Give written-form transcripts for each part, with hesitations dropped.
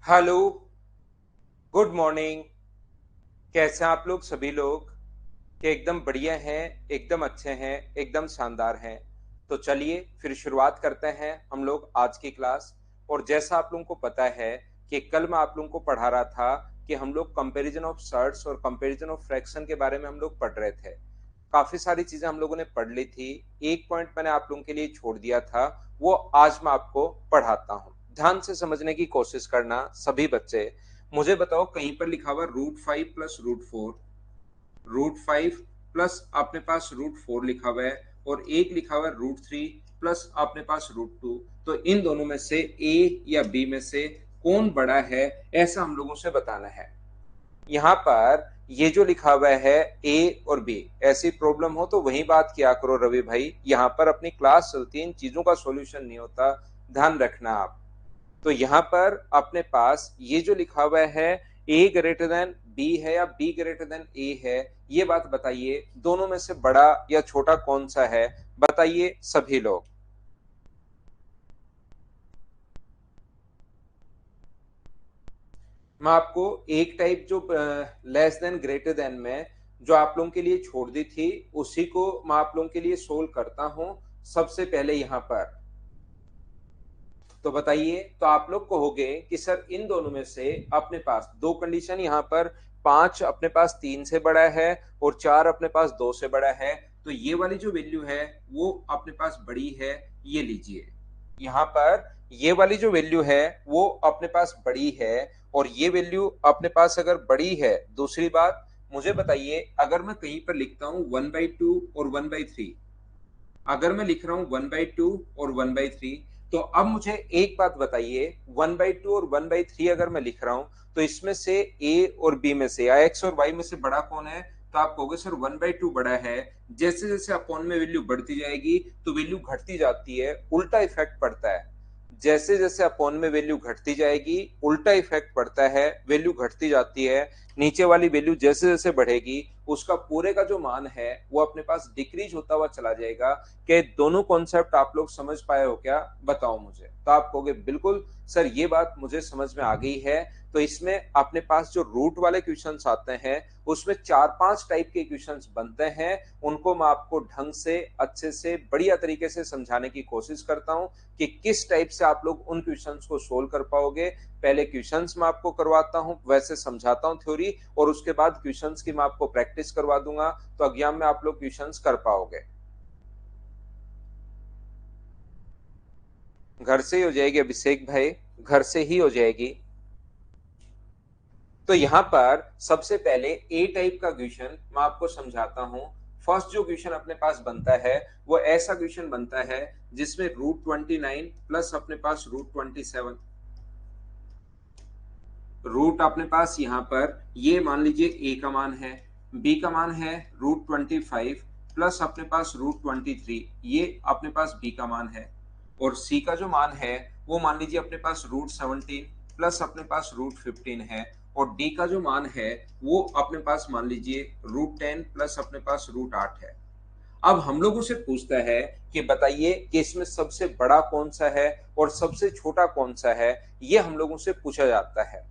Hello, good morning. कैसे हैं आप लोग सभी लोग? कि एकदम बढ़िया हैं, एकदम अच्छे हैं, एकदम शानदार हैं। तो चलिए फिर शुरुआत करते हैं हम लोग आज की क्लास। और जैसा आप लोगों को पता है कि कल मैं आप लोगों को पढ़ा रहा था कि हम लोग कंपैरिजन ऑफ सर्ट्स और कंपैरिजन ऑफ फ्रैक्शन के बारे में हम लोग पढ़ रहे थे। काफी सारी चीजें हम लोगों ने पढ़ ली थी। एक पॉइंट मैंने आप लोगों के लिए छोड़ दिया था, वो आज मैं आपको पढ़ाता हूँ। ध्यान से समझने की कोशिश करना सभी बच्चे। मुझे बताओ, कहीं पर लिखा हुआ √5 + √4, √5 प्लस आपने पास √4 लिखा हुआ है, और एक लिखा हुआ है √3 प्लस आपने पास √2। तो इन दोनों में से ए या बी में से कौन बड़ा है, ऐसा हम लोगों से बताना है। यहाँ पर ये जो लिखा हुआ है ए और बी, ऐसी प्रॉब्लम हो तो वही बात किया करो रवि भाई। यहाँ पर अपनी क्लास चलती है, इन चीजों का सॉल्यूशन नहीं होता, ध्यान रखना आप। तो यहाँ पर अपने पास ये जो लिखा हुआ है ए ग्रेटर देन बी है या बी ग्रेटर देन ए है, ये बात बताइए दोनों में से बड़ा या छोटा कौन सा है, बताइए सभी लोग। मैं आपको एक टाइप जो लेस देन ग्रेटर देन में जो आप लोगों के लिए छोड़ दी थी, उसी को मैं आप लोगों के लिए सोल्व करता हूं। सबसे पहले यहाँ पर तो बताइए, तो आप लोग कहोगे कि सर इन दोनों में से अपने पास दो कंडीशन, यहाँ पर 5 अपने पास 3 से बड़ा है और 4 अपने पास 2 से बड़ा है, तो ये वाली जो वैल्यू है वो अपने पास बड़ी है। ये लीजिए, यहाँ पर ये वाली जो वैल्यू है वो अपने पास बड़ी है, और ये वैल्यू अपने पास अगर बड़ी है, दूसरी बात मुझे बताइए, अगर मैं कहीं पर लिखता हूं 1/2 और 1/3, अगर मैं लिख रहा हूं 1/2 और 1/3, तो अब मुझे एक बात बताइए, 1/2 और 1/3 अगर मैं लिख रहा हूं, तो इसमें से ए और बी में से या एक्स और वाई में से बड़ा कौन है? तो आप कहोगे सर 1/2 बड़ा है। जैसे जैसे अपॉन में वैल्यू बढ़ती जाएगी तो वैल्यू घटती जाती है, उल्टा इफेक्ट पड़ता है। जैसे जैसे अपॉन में वैल्यू घटती जाएगी, उल्टा इफेक्ट पड़ता है, वैल्यू घटती जाती है। नीचे वाली वैल्यू जैसे जैसे बढ़ेगी, उसका पूरे का जो मान है वो अपने पास डिक्रीज होता हुआ चला जाएगा। कि दोनों कॉन्सेप्ट आप लोग समझ पाए हो क्या? बताओ मुझे। तो आप कहोगे बिल्कुल सर, ये बात मुझे समझ में आ गई है। तो इसमें अपने पास जो रूट वाले क्वेश्चंस आते हैं, उसमें 4-5 टाइप के क्वेश्चंस बनते हैं। उनको मैं आपको ढंग से, अच्छे से, बढ़िया तरीके से समझाने की कोशिश करता हूं कि किस टाइप से आप लोग उन क्वेश्चंस को सोल्व कर पाओगे। पहले क्वेश्चंस मैं आपको करवाता हूं, वैसे समझाता हूं थ्योरी, और उसके बाद क्वेश्चंस की मैं आपको प्रैक्टिस करवा दूंगा, तो एग्जाम में आप लोग क्वेश्चंस कर पाओगे। घर से ही हो जाएगी अभिषेक भाई, घर से ही हो जाएगी। तो यहाँ पर सबसे पहले ए टाइप का क्वेश्चन मैं आपको समझाता हूँ। फर्स्ट जो क्वेश्चन अपने पास बनता है वो ऐसा क्वेश्चन बनता है जिसमें √29 प्लस अपने पास √27, रूट अपने पास यहाँ पर ये मान लीजिए ए का मान है, बी का मान है √25 प्लस अपने पास √23, ये अपने पास बी का मान है, और सी का जो मान है वो मान लीजिए अपने पास √17 प्लस अपने पास √15 है, और डी का जो मान है वो अपने पास मान लीजिए √10 प्लस अपने पास √8 है। अब हम लोगों से पूछता है कि बताइए कि इसमें सबसे बड़ा कौन सा है और सबसे छोटा कौन सा है, ये हम लोगों से पूछा जाता है।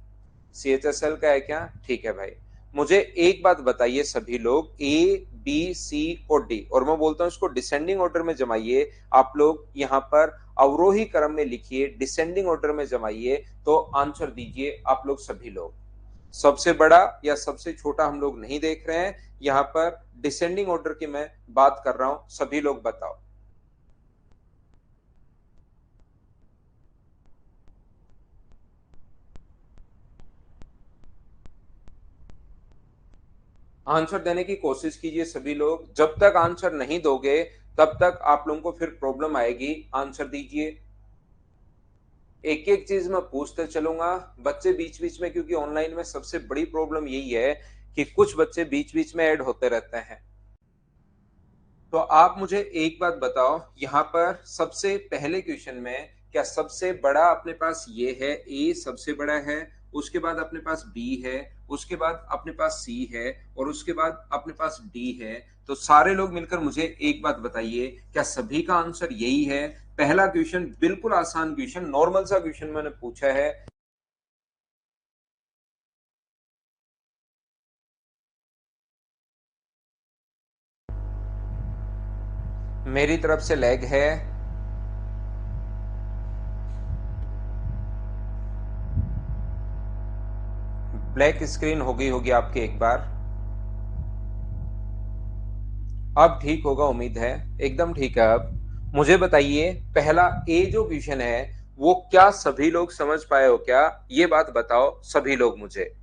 CHSL का है क्या? ठीक है भाई। मुझे एक बात बताइए सभी लोग, ए बी सी और डी, और मैं बोलता हूं इसको डिसेंडिंग ऑर्डर में जमाइए। आप लोग यहाँ पर अवरोही क्रम में लिखिए, डिसेंडिंग ऑर्डर में जमाइए, तो आंसर दीजिए आप लोग सभी लोग। सबसे बड़ा या सबसे छोटा हम लोग नहीं देख रहे हैं, यहाँ पर डिसेंडिंग ऑर्डर की मैं बात कर रहा हूं, सभी लोग बताओ। आंसर देने की कोशिश कीजिए सभी लोग। जब तक आंसर नहीं दोगे तब तक आप लोगों को फिर प्रॉब्लम आएगी। आंसर दीजिए। एक एक चीज मैं पूछते चलूंगा बच्चे बीच बीच में, क्योंकि ऑनलाइन में सबसे बड़ी प्रॉब्लम यही है कि कुछ बच्चे बीच बीच में ऐड होते रहते हैं। तो आप मुझे एक बात बताओ, यहाँ पर सबसे पहले क्वेश्चन में क्या सबसे बड़ा अपने पास ये है, ए सबसे बड़ा है, उसके बाद अपने पास बी है, उसके बाद अपने पास सी है, और उसके बाद अपने पास डी है। तो सारे लोग मिलकर मुझे एक बात बताइए, क्या सभी का आंसर यही है? पहला क्वेश्चन बिल्कुल आसान क्वेश्चन, नॉर्मल सा क्वेश्चन मैंने पूछा है। मेरी तरफ से लेग है। ब्लैक स्क्रीन हो गई होगी आपकी एक बार। अब ठीक होगा उम्मीद है। एकदम ठीक है। अब मुझे बताइए, पहला ए जो क्वेश्चन है वो क्या सभी लोग समझ पाए हो क्या? ये बात बताओ सभी लोग मुझे।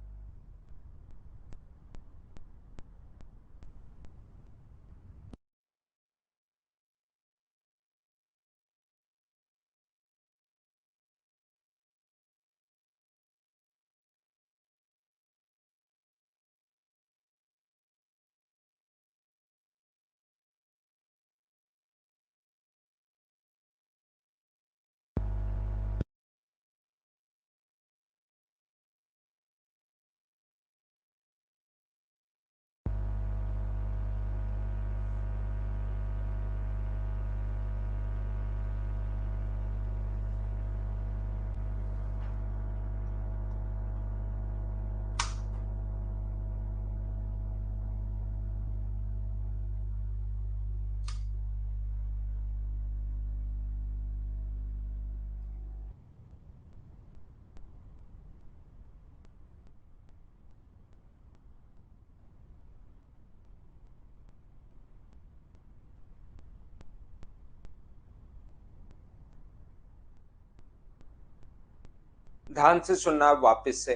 ध्यान से सुनना आप वापस से।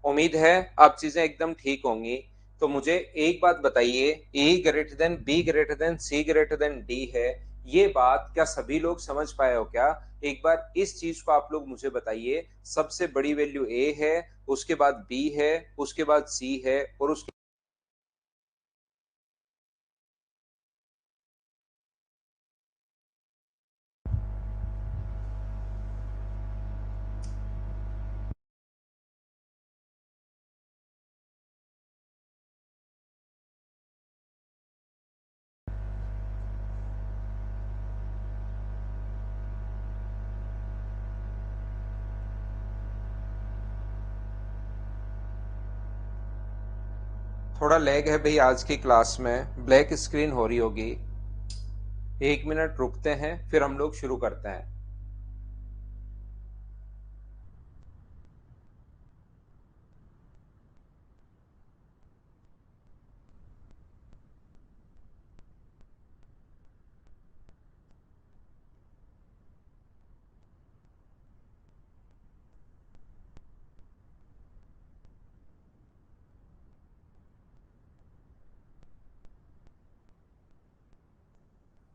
उम्मीद है अब चीजें एकदम ठीक होंगी। तो मुझे एक बात बताइए, A greater than B greater than C greater than D है, ये बात क्या सभी लोग समझ पाए हो क्या? एक बार इस चीज को आप लोग मुझे बताइए। सबसे बड़ी वैल्यू ए है, उसके बाद बी है, उसके बाद सी है और उसके थोड़ा लैग है भाई आज की क्लास में, ब्लैक स्क्रीन हो रही होगी। 1 मिनट रुकते हैं फिर हम लोग शुरू करते हैं।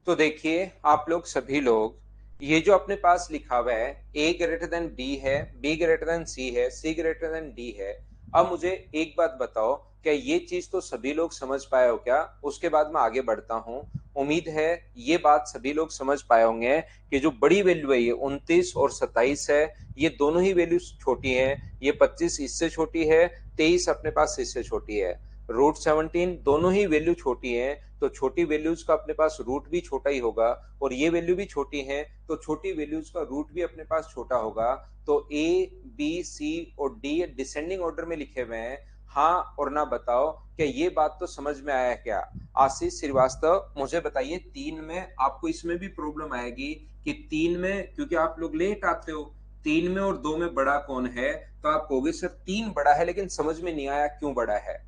तो देखिए आप लोग सभी लोग, ये जो अपने पास लिखा हुआ है ए ग्रेटर देन बी है, बी ग्रेटर देन सी है, सी ग्रेटर देन डी है। अब मुझे एक बात बताओ, क्या ये चीज तो सभी लोग समझ पाए हो क्या? उसके बाद मैं आगे बढ़ता हूँ। उम्मीद है ये बात सभी लोग समझ पाए होंगे कि जो बड़ी वैल्यू है ये 29 और 27 है। ये दोनों ही वैल्यू छोटी हैं। ये 25 इससे छोटी है, 23 अपने पास इससे छोटी है। रूट 17 दोनों ही वैल्यू छोटी है, तो छोटी वैल्यूज का अपने पास रूट भी छोटा ही होगा। और ये वैल्यू भी छोटी है तो छोटी वैल्यूज का रूट भी अपने पास छोटा होगा। तो ए, बी, सी और डी डिसेंडिंग ऑर्डर में लिखे हुए हैं। हाँ और ना बताओ, क्या ये बात तो समझ में आया क्या? आशीष श्रीवास्तव मुझे बताइए, 3 में आपको इसमें भी प्रॉब्लम आएगी कि 3 में, क्योंकि आप लोग लेट आते हो, 3 में और 2 में बड़ा कौन है? तो आप कहोगे सर 3 बड़ा है, लेकिन समझ में नहीं आया क्यों बड़ा है।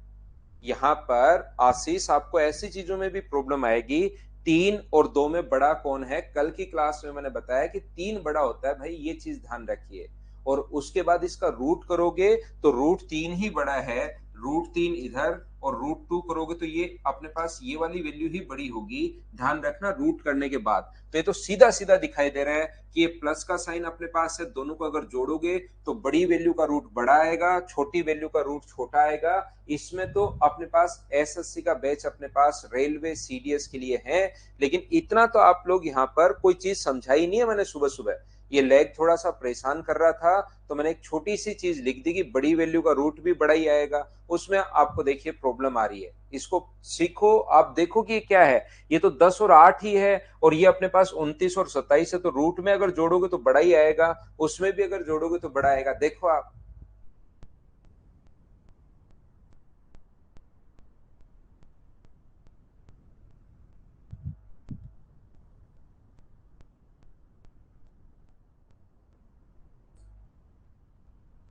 यहाँ पर आशीष आपको ऐसी चीजों में भी प्रॉब्लम आएगी। 3 और 2 में बड़ा कौन है? कल की क्लास में मैंने बताया कि 3 बड़ा होता है भाई, ये चीज ध्यान रखिए। और उसके बाद इसका रूट करोगे तो रूट 3 ही बड़ा है। रूट 3 इधर और रूट 2 करोगे तो ये अपने पास ये वाली वैल्यू ही बड़ी होगी। ध्यान रखना रूट करने के बाद। तो ये तो सीधा सीधा दिखाई दे रहा है कि ये प्लस का साइन अपने पास है, दोनों को अगर जोड़ोगे तो बड़ी वैल्यू का रूट बड़ा आएगा, छोटी वैल्यू का रूट छोटा आएगा। इसमें तो अपने पास एसएससी का बैच अपने पास रेलवे सीडीएस के लिए है। लेकिन इतना तो आप लोग यहाँ पर कोई चीज समझाई नहीं है मैंने सुबह सुबह। ये लैग थोड़ा सा परेशान कर रहा था, तो मैंने एक छोटी सी चीज लिख दी कि बड़ी वैल्यू का रूट भी बड़ा ही आएगा। उसमें आपको देखिए प्रॉब्लम आ रही है, इसको सीखो। आप देखो कि ये क्या है। ये तो 10 और 8 ही है, और ये अपने पास 29 और 27 है, तो रूट में अगर जोड़ोगे तो बड़ा ही आएगा, उसमें भी अगर जोड़ोगे तो बड़ा आएगा। देखो आप।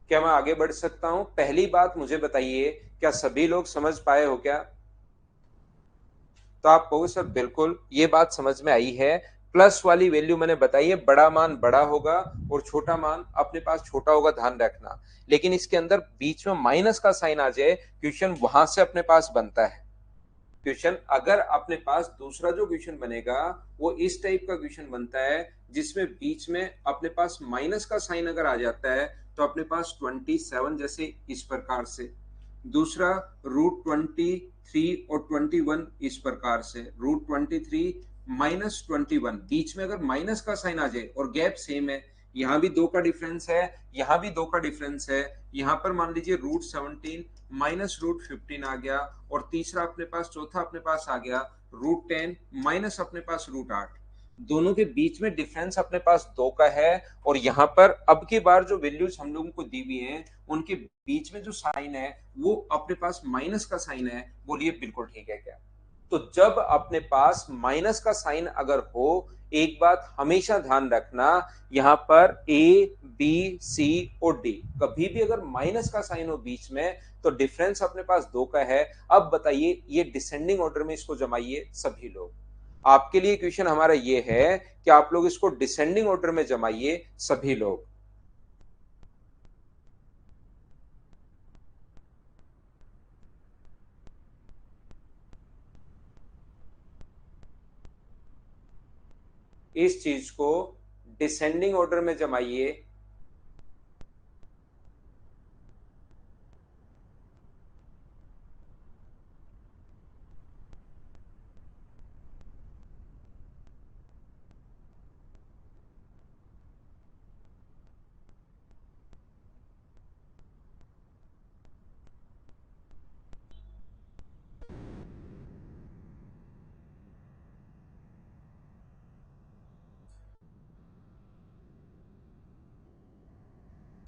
क्या मैं आगे बढ़ सकता हूं? पहली बात मुझे बताइए, क्या सभी लोग समझ पाए हो क्या? तो आप कहोगे सर बिल्कुल ये बात समझ में आई है। प्लस वाली वैल्यू मैंने बताई है, बड़ा मान बड़ा होगा और छोटा मान अपने पास छोटा होगा, ध्यान रखना। लेकिन इसके अंदर बीच में माइनस का साइन आ जाए, क्वेश्चन वहां से अपने पास बनता है। क्वेश्चन अगर अपने पास दूसरा जो क्वेश्चन बनेगा वो इस टाइप का क्वेश्चन बनता है, जिसमें बीच में अपने पास माइनस का साइन अगर आ जाता है, तो अपने पास 27 जैसे इस प्रकार से। दूसरा √23 और 21 इस प्रकार से, √23 -21, बीच में अगर माइनस का साइन आ जाए और गैप सेम है, यहां भी दो का डिफरेंस है, यहां भी दो का डिफरेंस है, यहां पर मान लीजिए √17 -√15 आ गया, और तीसरा अपने पास, चौथा अपने पास आ गया √10 माइनस अपने पास √8। दोनों के बीच में डिफरेंस अपने पास दो का है, और यहां पर अब की बार जो वैल्यूज हम लोगों को दी हुई हैं उनके बीच में जो साइन है वो अपने पास माइनस का साइन है। बोलिए बिल्कुल ठीक है क्या? तो जब अपने पास माइनस का साइन अगर हो, एक बात हमेशा ध्यान रखना, यहां पर ए बी सी और डी, कभी भी अगर माइनस का साइन हो बीच में तो डिफरेंस अपने पास दो का है। अब बताइए, ये डिसेंडिंग ऑर्डर में इसको जमाइए सभी लोग। आपके लिए क्वेश्चन हमारा ये है कि आप लोग इसको डिसेंडिंग ऑर्डर में जमाइए सभी लोग। इस चीज को डिसेंडिंग ऑर्डर में जमाइए।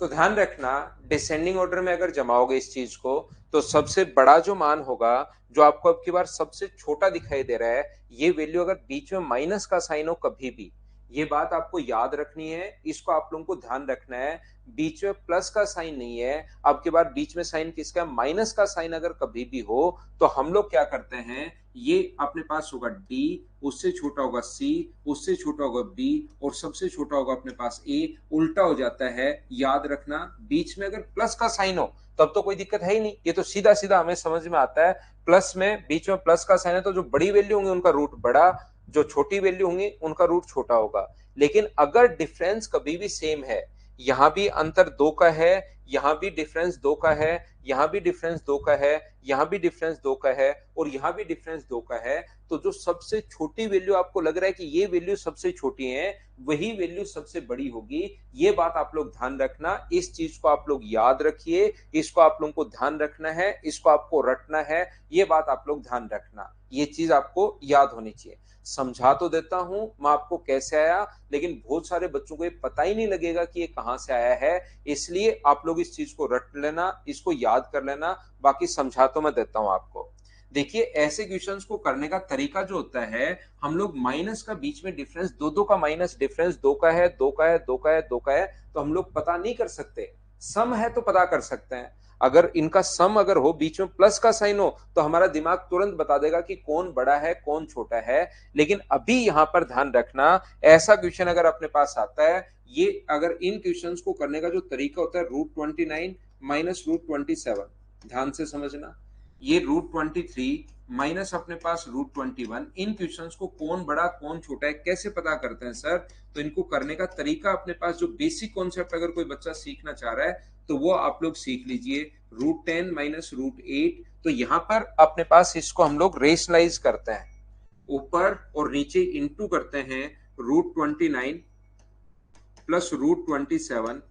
तो ध्यान रखना, डिसेंडिंग ऑर्डर में अगर जमाओगे इस चीज को, तो सबसे बड़ा जो मान होगा, जो आपको अब की बार सबसे छोटा दिखाई दे रहा है, ये वैल्यू अगर बीच में माइनस का साइन हो कभी भी, ये बात आपको याद रखनी है, इसको आप लोगों को ध्यान रखना है। बीच में प्लस का साइन नहीं है, अब की बार बीच में साइन किसका, माइनस का साइन अगर कभी भी हो, तो हम लोग क्या करते हैं, ये अपने पास होगा डी, उससे छोटा होगा सी, उससे छोटा होगा बी, और सबसे छोटा होगा अपने पास ए, उल्टा हो जाता है। याद रखना, बीच में अगर प्लस का साइन हो तब तो कोई दिक्कत है ही नहीं, ये तो सीधा सीधा हमें समझ में आता है। प्लस में, बीच में प्लस का साइन है तो जो बड़ी वैल्यू होंगी उनका रूट बड़ा, जो छोटी वैल्यू होंगी उनका रूट छोटा होगा। लेकिन अगर डिफरेंस कभी भी सेम है, यहां भी अंतर दो का है, यहां भी डिफरेंस दो का है, यहां भी डिफरेंस दो का है, यहां भी डिफरेंस दो का है, और यहां भी डिफरेंस दो का है, तो जो सबसे छोटी वैल्यू आपको लग रहा है कि ये वैल्यू सबसे छोटी है, वही वैल्यू सबसे बड़ी होगी। ये बात आप लोग ध्यान रखना, इस चीज को आप लोग याद रखिए, इसको आप लोगों को ध्यान रखना है, इसको आपको रटना है, ये बात आप लोग ध्यान रखना, ये चीज आपको याद होनी चाहिए। समझा तो देता हूं मैं आपको कैसे आया, लेकिन बहुत सारे बच्चों को ये पता ही नहीं लगेगा कि ये कहां से आया है, इसलिए आप लोग इस चीज को रट लेना, इसको याद कर लेना। बाकी समझा तो मैं देता हूं आपको। देखिए, ऐसे क्वेश्चंस को करने का तरीका जो होता है, हम लोग माइनस का बीच में डिफरेंस, दो दो का माइनस डिफरेंस, दो का है, दो का है, दो का है, दो का है, तो हम लोग पता नहीं कर सकते। सम है तो पता कर सकते हैं। अगर इनका सम अगर हो, बीच में प्लस का साइन हो, तो हमारा दिमाग तुरंत बता देगा कि कौन बड़ा है कौन छोटा है। लेकिन अभी यहां पर ध्यान रखना, ऐसा क्वेश्चन अगर अपने पास आता है, ये अगर इन क्वेश्चंस को करने का जो तरीका होता है, √29 -√27, ध्यान से समझना, ये √23 माइनस अपने पास √21, इन क्वेश्चंस को कौन बड़ा कौन छोटा है कैसे पता करते हैं सर? तो इनको करने का तरीका अपने पास, जो बेसिक कॉन्सेप्ट अगर कोई बच्चा सीखना चाह रहा है तो वो आप लोग सीख लीजिए। √10 -√8, तो यहां पर अपने पास इसको हम लोग रेशनलाइज करते हैं, ऊपर और नीचे इंटू करते हैं, √29 प्लस √27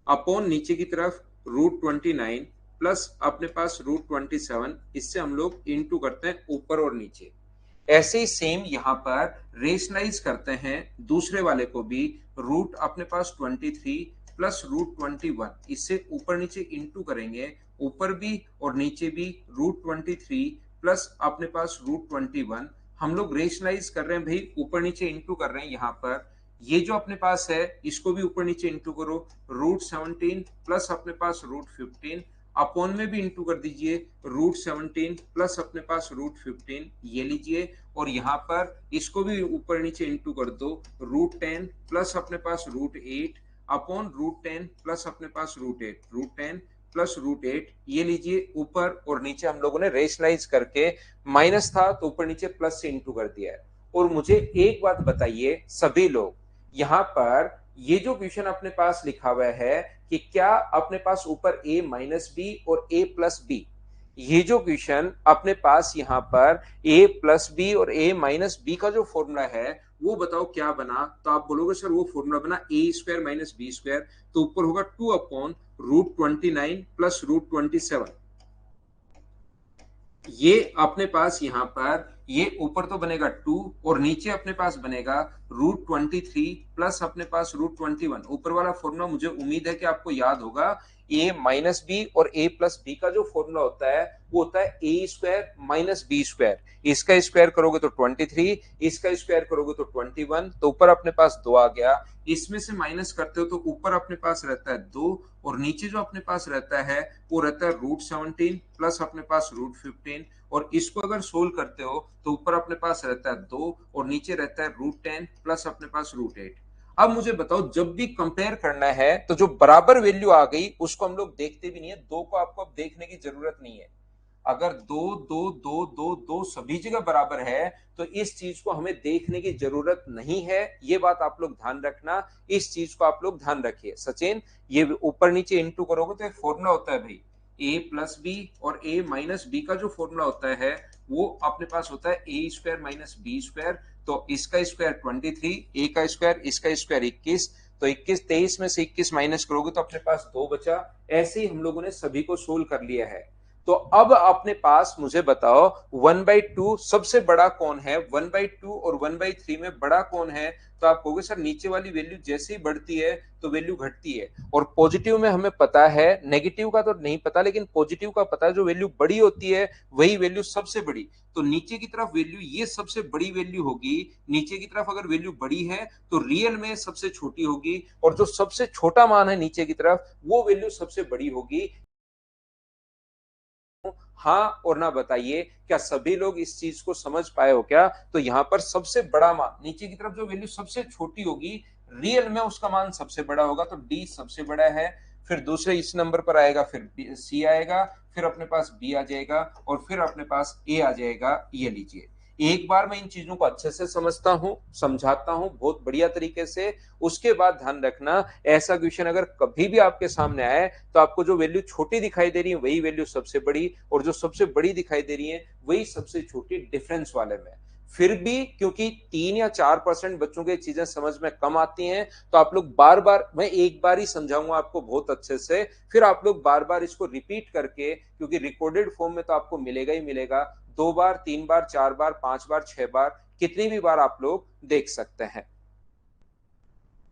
अपॉन नीचे की तरफ √29 प्लस अपने पास √27, इससे हम लोग इंटू करते हैं ऊपर और नीचे। ऐसे ही सेम यहां पर रेशनलाइज करते हैं दूसरे वाले को भी, रूट अपने पास 23 प्लस √21, इससे ऊपर नीचे इंटू करेंगे, ऊपर भी और नीचे भी √23 प्लस अपने पास √21। हम लोग रेशनलाइज कर रहे हैं भाई, ऊपर नीचे इंटू कर रहे हैं यहां पर, ये जो अपने पास है इसको भी ऊपर नीचे इंटू करो, √17 प्लस अपने पास √15 अपॉन में भी इंटू कर दीजिए, √17 प्लस अपने पास √15 ये लीजिए, और यहाँ पर इसको भी ऊपर नीचे इंटू कर दो, √10 प्लस अपने पास √8 अपॉन √10 प्लस अपने पास √8, √10 प्लस √8 ये लीजिए ऊपर, और नीचे हम लोगों ने रेशनलाइज करके माइनस था तो ऊपर नीचे प्लस से इंटू कर दिया है। और मुझे एक बात बताइए सभी लोग, यहाँ पर ये जो क्वेश्चन अपने पास लिखा हुआ है कि क्या अपने पास ऊपर a माइनस बी और a प्लस बी, ये जो क्वेश्चन अपने पास यहाँ पर a प्लस बी और a माइनस बी का जो फॉर्मूला है वो बताओ क्या बना, तो आप बोलोगे सर वो फॉर्मूला बना a² माइनस b², तो ऊपर होगा 2 अपॉन √29 प्लस √27। ये अपने पास यहाँ पर ये ऊपर तो बनेगा 2 और नीचे अपने पास बनेगा √23 प्लस अपने पास √21। ऊपर वाला फॉर्मूला मुझे उम्मीद है कि आपको याद होगा, a माइनस बी और a प्लस बी का जो फॉर्मूला होता है वो होता है a² माइनस b²। इसका स्क्वायर करोगे तो 23, इसका स्क्वायर करोगे तो 21, तो ऊपर अपने पास 2 आ गया, इसमें से माइनस करते हो तो ऊपर अपने पास रहता है 2 और नीचे जो अपने पास रहता है वो रहता है √17 प्लस अपने पास √15, और इसको अगर सोल्व करते हो तो ऊपर अपने पास रहता है 2 और नीचे रहता है √10 प्लस अपने पास √8। अब मुझे बताओ जब भी कंपेयर करना है तो जो बराबर वैल्यू आ गई उसको हम लोग देखते भी नहीं है, दो को आपको अब देखने की जरूरत नहीं है। अगर दो दो दो दो दो सभी जगह बराबर है तो इस चीज को हमें देखने की जरूरत नहीं है, ये बात आप लोग ध्यान रखना, इस चीज को आप लोग ध्यान रखिए। सचिन ये ऊपर नीचे इंटू करोगे तो एक फॉर्मूला होता है भाई, a प्लस बी और a माइनस बी का जो फॉर्मूला होता है वो अपने पास होता है a² माइनस b², तो इसका स्क्वायर 23, a का स्क्वायर इसका स्क्वायर 21, तो 21 23 में से 21 माइनस करोगे तो अपने पास 2 बचा। ऐसे ही हम लोगों ने सभी को सोल्व कर लिया है। तो अब अपने पास मुझे बताओ 1/2 सबसे बड़ा कौन है, 1/2 और 1/3 में बड़ा कौन है, तो आप कहोगे सर नीचे वाली वैल्यू जैसे ही बढ़ती है तो वैल्यू घटती है, और पॉजिटिव में हमें पता है, नेगेटिव का तो नहीं पता लेकिन पॉजिटिव का पता है, जो वैल्यू बड़ी होती है वही वैल्यू सबसे बड़ी, तो नीचे की तरफ वैल्यू ये सबसे बड़ी वैल्यू होगी, नीचे की तरफ अगर वैल्यू बड़ी है तो रियल में सबसे छोटी होगी, और जो सबसे छोटा मान है नीचे की तरफ वो वैल्यू सबसे बड़ी होगी। हाँ और ना बताइए, क्या सभी लोग इस चीज को समझ पाए हो क्या? तो यहाँ पर सबसे बड़ा मान नीचे की तरफ जो वैल्यू सबसे छोटी होगी रियल में उसका मान सबसे बड़ा होगा, तो डी सबसे बड़ा है, फिर दूसरे इस नंबर पर आएगा, फिर सी आएगा, फिर अपने पास बी आ जाएगा, और फिर अपने पास ए आ जाएगा। ये लीजिए एक बार मैं इन चीजों को अच्छे से समझता हूं, समझाता हूं बहुत बढ़िया तरीके से, उसके बाद ध्यान रखना ऐसा क्वेश्चन अगर कभी भी आपके सामने आए तो आपको जो वैल्यू छोटी दिखाई दे रही है वही वैल्यू सबसे बड़ी, और जो सबसे बड़ी दिखाई दे रही है वही सबसे छोटी, डिफरेंस वाले में। फिर भी क्योंकि 3 या 4% बच्चों की चीजें समझ में कम आती हैं तो आप लोग बार बार, मैं एक बार ही समझाऊंगा आपको बहुत अच्छे से, फिर आप लोग बार बार इसको रिपीट करके, क्योंकि रिकॉर्डेड फॉर्म में तो आपको मिलेगा ही मिलेगा, 2 बार 3 बार 4 बार 5 बार 6 बार कितनी भी बार आप लोग देख सकते हैं।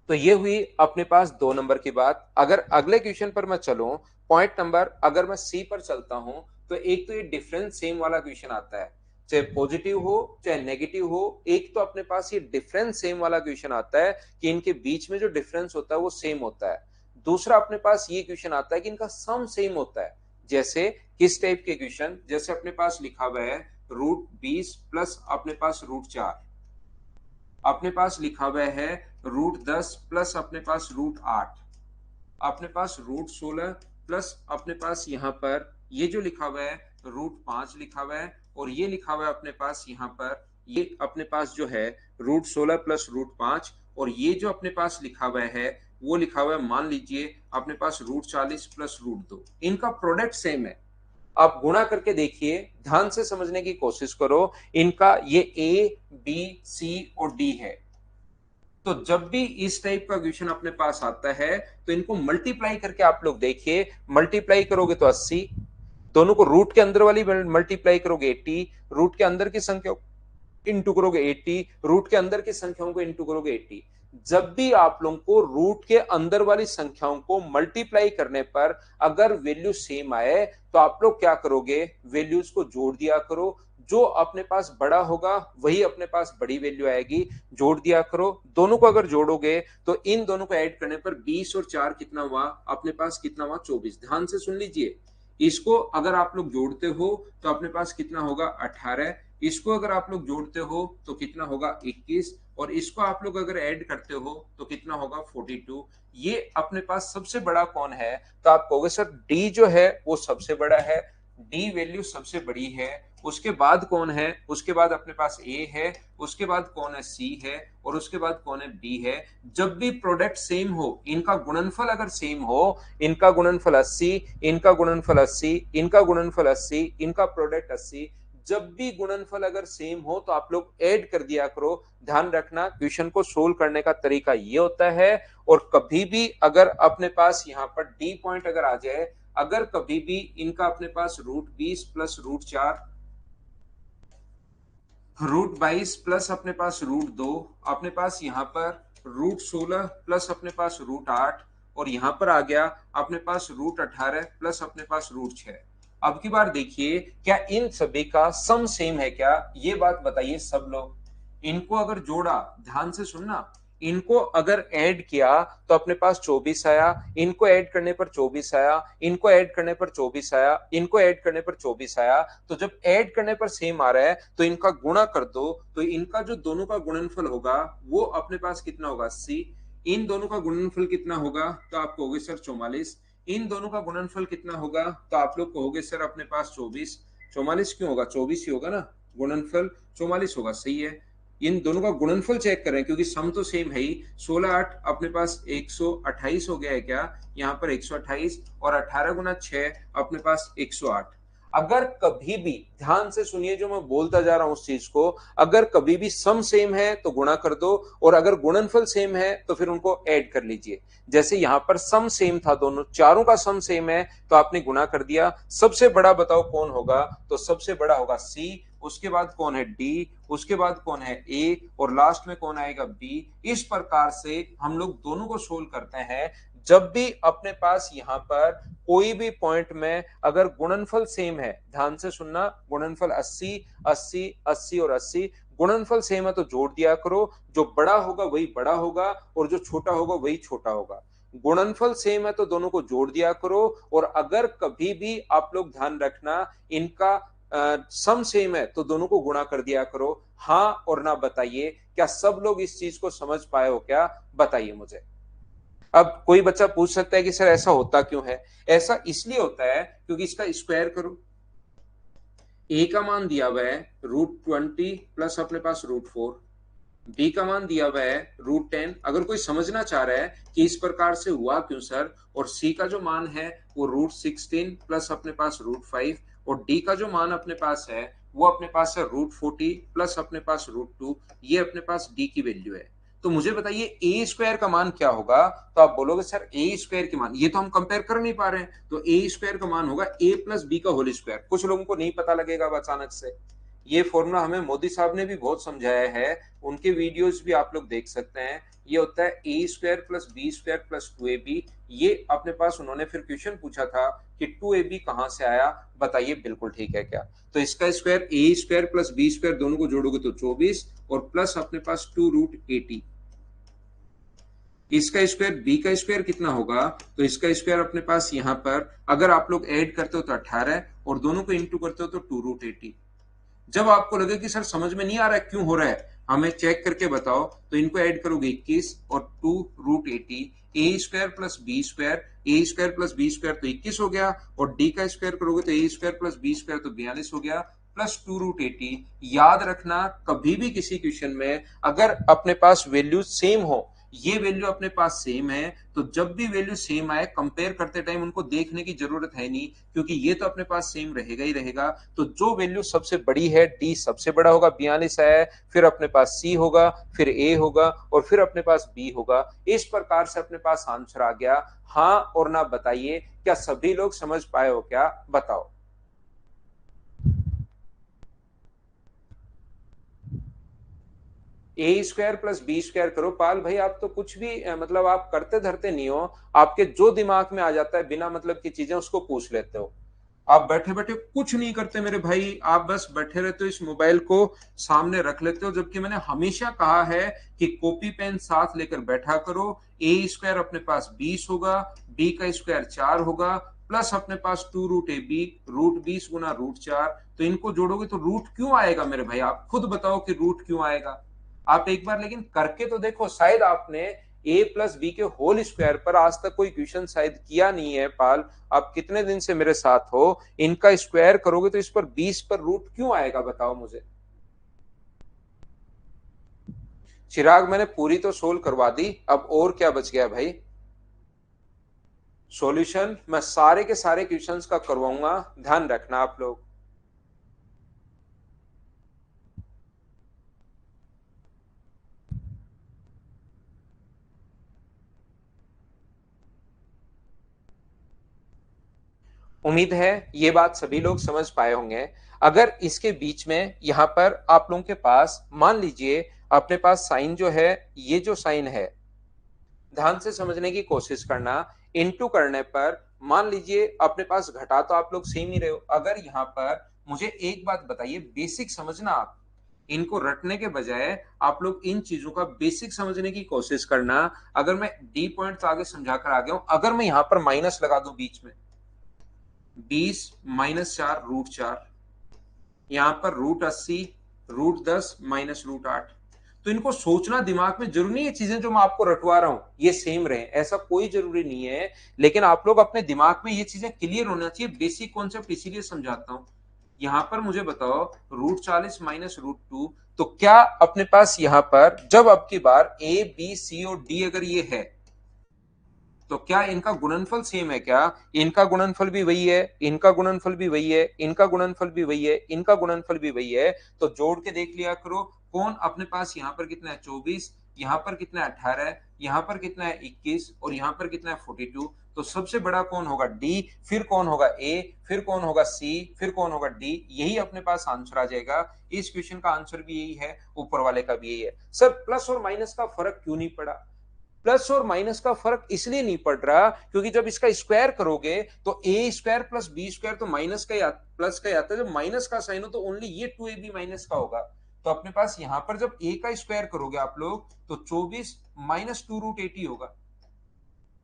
तो ये हुई अपने पास 2 नंबर की बात। अगर अगले क्वेश्चन पर मैं चलूं, पॉइंट नंबर अगर मैं सी पर चलता हूं, तो एक तो ये डिफरेंस सेम वाला क्वेश्चन आता है, चाहे पॉजिटिव हो चाहे नेगेटिव हो, एक तो अपने पास ये डिफरेंस सेम वाला क्वेश्चन आता है कि इनके बीच में जो डिफरेंस होता है वो सेम होता है। दूसरा अपने पास ये क्वेश्चन आता है कि इनका सम सेम होता है। जैसे किस टाइप के क्वेश्चन, जैसे अपने पास लिखा हुआ है √20 प्लस अपने पास √4, अपने पास लिखा हुआ है √10 प्लस अपने पास √8, अपने पास √16 प्लस अपने पास यहाँ पर ये जो लिखा हुआ है √5 लिखा हुआ है, और ये लिखा हुआ है अपने पास यहाँ पर ये अपने पास जो है √16 प्लस √5, और ये जो अपने पास लिखा हुआ है वो लिखा हुआ है मान लीजिए अपने पास √40 प्लस √2, इनका प्रोडक्ट सेम है। आप गुणा करके देखिए, ध्यान से समझने की कोशिश करो, इनका ये ए बी सी और डी है। तो जब भी इस टाइप का क्वेश्चन अपने पास आता है तो इनको मल्टीप्लाई करके आप लोग देखिए, मल्टीप्लाई करोगे तो 80, दोनों को रूट के अंदर वाली मल्टीप्लाई करोगे 80, रूट के अंदर की संख्या इंटू करोगे 80, रूट के अंदर की संख्याओं को इंटू करोगे 80। जब भी आप लोगों को रूट के अंदर वाली संख्याओं को मल्टीप्लाई करने पर अगर वैल्यू सेम आए तो आप लोग क्या करोगे, वैल्यूज को जोड़ दिया करो, जो अपने पास बड़ा होगा वही अपने पास बड़ी वैल्यू आएगी। जोड़ दिया करो, दोनों को अगर जोड़ोगे तो इन दोनों को ऐड करने पर 20 और 4 कितना हुआ, अपने पास कितना हुआ 24। ध्यान से सुन लीजिए, इसको अगर आप लोग जोड़ते हो तो अपने पास कितना होगा 18, इसको अगर आप लोग जोड़ते हो तो कितना होगा 21, और इसको आप लोग अगर ऐड करते हो तो कितना होगा 42। ये अपने पास सबसे बड़ा कौन है? तो आप कहोगे सर डी जो है वो सबसे बड़ा है, डी वैल्यू सबसे बड़ी है। उसके बाद कौन है? उसके बाद अपने पास ए है, उसके बाद कौन है सी है, और उसके बाद कौन है बी है। जब भी प्रोडक्ट सेम हो, इनका गुणनफल अगर सेम हो, इनका गुणनफल 80, इनका गुणनफल 80, इनका गुणनफल 80, इनका प्रोडक्ट 80, जब भी गुणनफल अगर सेम हो तो आप लोग ऐड कर दिया करो। ध्यान रखना क्वेश्चन को सोल्व करने का तरीका ये होता है। और कभी भी अगर अपने पास यहाँ पर डी पॉइंट अगर आ जाए, अगर कभी भी इनका अपने पास √20 प्लस √4, √22 प्लस अपने पास √2, अपने पास यहाँ पर √16 प्लस अपने पास √8, और यहाँ पर आ गया अपने पास √18 प्लस अपने पास √6। अब की बार देखिए क्या इन सभी का सम सेम है क्या? ये बात बताइए सब लोग। इनको अगर जोड़ा, ध्यान से सुनना, इनको अगर ऐड किया तो अपने पास 24 आया, इनको ऐड करने पर 24 आया, इनको ऐड करने पर 24 आया, इनको ऐड करने पर 24 आया। तो जब ऐड करने पर सेम आ रहा है तो इनका गुणा कर दो, तो इनका जो दोनों का गुणनफल होगा वो अपने पास कितना होगा 80। इन दोनों का गुणनफल कितना होगा? तो आप कहोगे सर 44। इन दोनों का गुणनफल कितना होगा? तो आप लोग कहोगे सर अपने पास 24। 44 क्यों होगा? 24 ही होगा ना, गुणनफल 44 होगा, सही है। इन दोनों का गुणनफल चेक करें क्योंकि सम तो सेम है ही। 16 8 अपने पास 128 हो गया है क्या? यहाँ पर 128, और 18 गुना 6 अपने पास 108। अगर कभी भी ध्यान से सुनिए जो मैं बोलता जा रहा हूं उस चीज को, अगर कभी भी सम सेम है तो गुणा कर दो, और अगर गुणनफल सेम है तो फिर उनको ऐड कर लीजिए। जैसे यहां पर सम सेम था, दोनों चारों का सम सेम है तो आपने गुणा कर दिया। सबसे बड़ा बताओ कौन होगा? तो सबसे बड़ा होगा सी, उसके बाद कौन है डी, उसके बाद कौन है ए, और लास्ट में कौन आएगा बी। इस प्रकार से हम लोग दोनों को सोल्व करते हैं। जब भी अपने पास यहां पर कोई भी पॉइंट में अगर गुणनफल सेम है, ध्यान से सुनना, गुणनफल 80 80 80 और 80, गुणनफल सेम है तो जोड़ दिया करो। जो बड़ा होगा वही बड़ा होगा, और जो छोटा होगा वही छोटा होगा। गुणनफल सेम है तो दोनों को जोड़ दिया करो। और अगर कभी भी आप लोग ध्यान रखना इनका सम सेम है तो दोनों को गुणा कर दिया करो। हाँ और ना बताइए, क्या सब लोग इस चीज को समझ पाए हो क्या? बताइए मुझे। अब कोई बच्चा पूछ सकता है कि सर ऐसा होता क्यों है? ऐसा इसलिए होता है क्योंकि इसका स्क्वायर करो। ए का मान दिया हुआ है √20 प्लस अपने पास √4, बी का मान दिया हुआ है √10। अगर कोई समझना चाह रहा है कि इस प्रकार से हुआ क्यों सर, और सी का जो मान है वो √16 प्लस अपने पास √5, और डी का जो मान अपने पास है वो अपने पास है √40 प्लस अपने पास √2, ये अपने पास डी की वैल्यू है। तो मुझे बताइए ए स्क्वायर का मान क्या होगा? तो आप बोलोगे सर ए स्क्वायर के मान, ये तो हम कंपेयर कर नहीं पा रहे हैं, तो ए स्क्वायर का मान होगा ए प्लस बी का होल स्क्वायर। कुछ लोगों को नहीं पता लगेगा अचानक से। ये फॉर्मूला हमें मोदी साहब ने भी बहुत समझाया है, उनके वीडियोस भी आप लोग देख सकते हैं। ये होता है A square plus B square plus 2ab। ये अपने पास उन्होंने फिर क्वेश्चन पूछा था कि 2ab कहां से आया, बताइए बिल्कुल ठीक है क्या? तो इसका स्क्वायर ए स्क्वायर प्लस बी स्क्वायर दोनों को जोड़ोगे तो 24, और प्लस अपने पास 2√80। इसका स्क्वायर बी का स्क्वायर कितना होगा? तो इसका स्क्वायर अपने पास यहां पर अगर आप लोग ऐड करते हो तो 18, और दोनों को इंटू करते हो तो 2√80। जब आपको लगे कि सर समझ में नहीं आ रहा है क्यों हो रहा है, हमें चेक करके बताओ, तो इनको ऐड करोगे 21 और 2√80। ए स्क्वायर प्लस बी स्क्वायर, ए स्क्वायर प्लस बी स्क्वायर तो 21 हो गया, और डी का स्क्वायर करोगे तो ए स्क्वायर प्लस बी स्क्वायर तो 42 हो गया, प्लस 2√80। याद रखना कभी भी किसी क्वेश्चन में अगर अपने पास वैल्यू सेम हो, ये वैल्यू अपने पास सेम है, तो जब भी वैल्यू सेम आए कंपेयर करते टाइम उनको देखने की जरूरत है नहीं, क्योंकि ये तो अपने पास सेम रहेगा ही रहेगा। तो जो वैल्यू सबसे बड़ी है डी सबसे बड़ा होगा, 42 है, फिर अपने पास सी होगा, फिर ए होगा, और फिर अपने पास बी होगा। इस प्रकार से अपने पास आंसर आ गया। हाँ और ना बताइए, क्या सभी लोग समझ पाए हो क्या? बताओ। ए स्क्वायर प्लस बी स्क्वायर करो। पाल भाई आप तो कुछ भी मतलब आप करते धरते नहीं हो, आपके जो दिमाग में आ जाता है बिना मतलब की चीजें उसको पूछ लेते हो। आप बैठे बैठे कुछ नहीं करते मेरे भाई, आप बस बैठे रहते हो, इस मोबाइल को सामने रख लेते हो, जबकि मैंने हमेशा कहा है कि कॉपी पेन साथ लेकर बैठा करो। ए स्क्वायर अपने पास 20 होगा, बी का स्क्वायर 4 होगा, प्लस अपने पास 2√ab, रूट 20 गुना रूट 4। तो इनको जोड़ोगे तो रूट क्यों आएगा मेरे भाई, आप खुद बताओ कि रूट क्यों आएगा। आप एक बार लेकिन करके तो देखो, शायद आपने ए प्लस बी के होल स्क्वायर पर आज तक कोई क्वेश्चन शायद किया नहीं है पाल। आप कितने दिन से मेरे साथ हो, इनका स्क्वायर करोगे तो इस पर 20 पर रूट क्यों आएगा, बताओ मुझे। चिराग मैंने पूरी तो सोल्व करवा दी, अब और क्या बच गया भाई। सॉल्यूशन मैं सारे के सारे क्वेश्चंस का करवाऊंगा, ध्यान रखना आप लोग। उम्मीद है ये बात सभी लोग समझ पाए होंगे। अगर इसके बीच में यहां पर आप लोगों के पास मान लीजिए अपने पास साइन जो है, ये जो साइन है, ध्यान से समझने की कोशिश करना। इनटू करने पर मान लीजिए अपने पास घटा तो आप लोग सेम ही रहे हो। अगर यहां पर मुझे एक बात बताइए, बेसिक समझना आप, इनको रटने के बजाय आप लोग इन चीजों का बेसिक समझने की कोशिश करना। अगर मैं डी पॉइंट आगे समझा कर आ गया हूं, अगर मैं यहां पर माइनस लगा दूं बीच में, 20 - 4 √4, यहां पर √80, √10 -√8। तो इनको सोचना दिमाग में जरूरी नहीं है, चीजें जो मैं आपको रटवा रहा हूं ये सेम रहे, ऐसा कोई जरूरी नहीं है। लेकिन आप लोग अपने दिमाग में ये चीजें क्लियर होना चाहिए, बेसिक कॉन्सेप्ट इसीलिए समझाता हूं। यहां पर मुझे बताओ √40 -√2, तो क्या अपने पास यहां पर जब अब की बार ए बी सी और डी अगर ये है, तो क्या इनका गुणनफल सेम है क्या। इनका गुणनफल भी वही है, इनका गुणनफल भी वही है, इनका गुणनफल भी वही है, इनका गुणनफल भी वही है। तो जोड़ के देख लिया करो, कौन अपने पास यहाँ पर कितना है 24, यहाँ पर कितना है 18, यहाँ पर कितना है 21 और यहाँ पर कितना है 42। तो सबसे बड़ा कौन होगा डी, फिर कौन होगा ए, फिर कौन होगा सी, फिर कौन होगा डी। यही अपने पास आंसर आ जाएगा। इस क्वेश्चन का आंसर भी यही है, ऊपर वाले का भी यही है। सर प्लस और माइनस का फर्क क्यों नहीं पड़ा। प्लस और माइनस का फर्क इसलिए नहीं पड़ रहा क्योंकि जब इसका स्क्वायर करोगे तो ए स्क्वायर प्लस बी स्क्वायर तो माइनस का प्लस का आता है। जब माइनस का साइन हो तो ओनली ये 2ab माइनस का होगा। तो अपने पास यहां पर जब ए का स्क्वायर करोगे आप लोग तो 24 -2√80 होगा।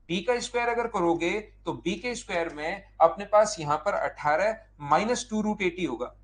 बी का स्क्वायर अगर करोगे तो बी के स्क्वायर में अपने पास यहां पर 18 -2√80 होगा।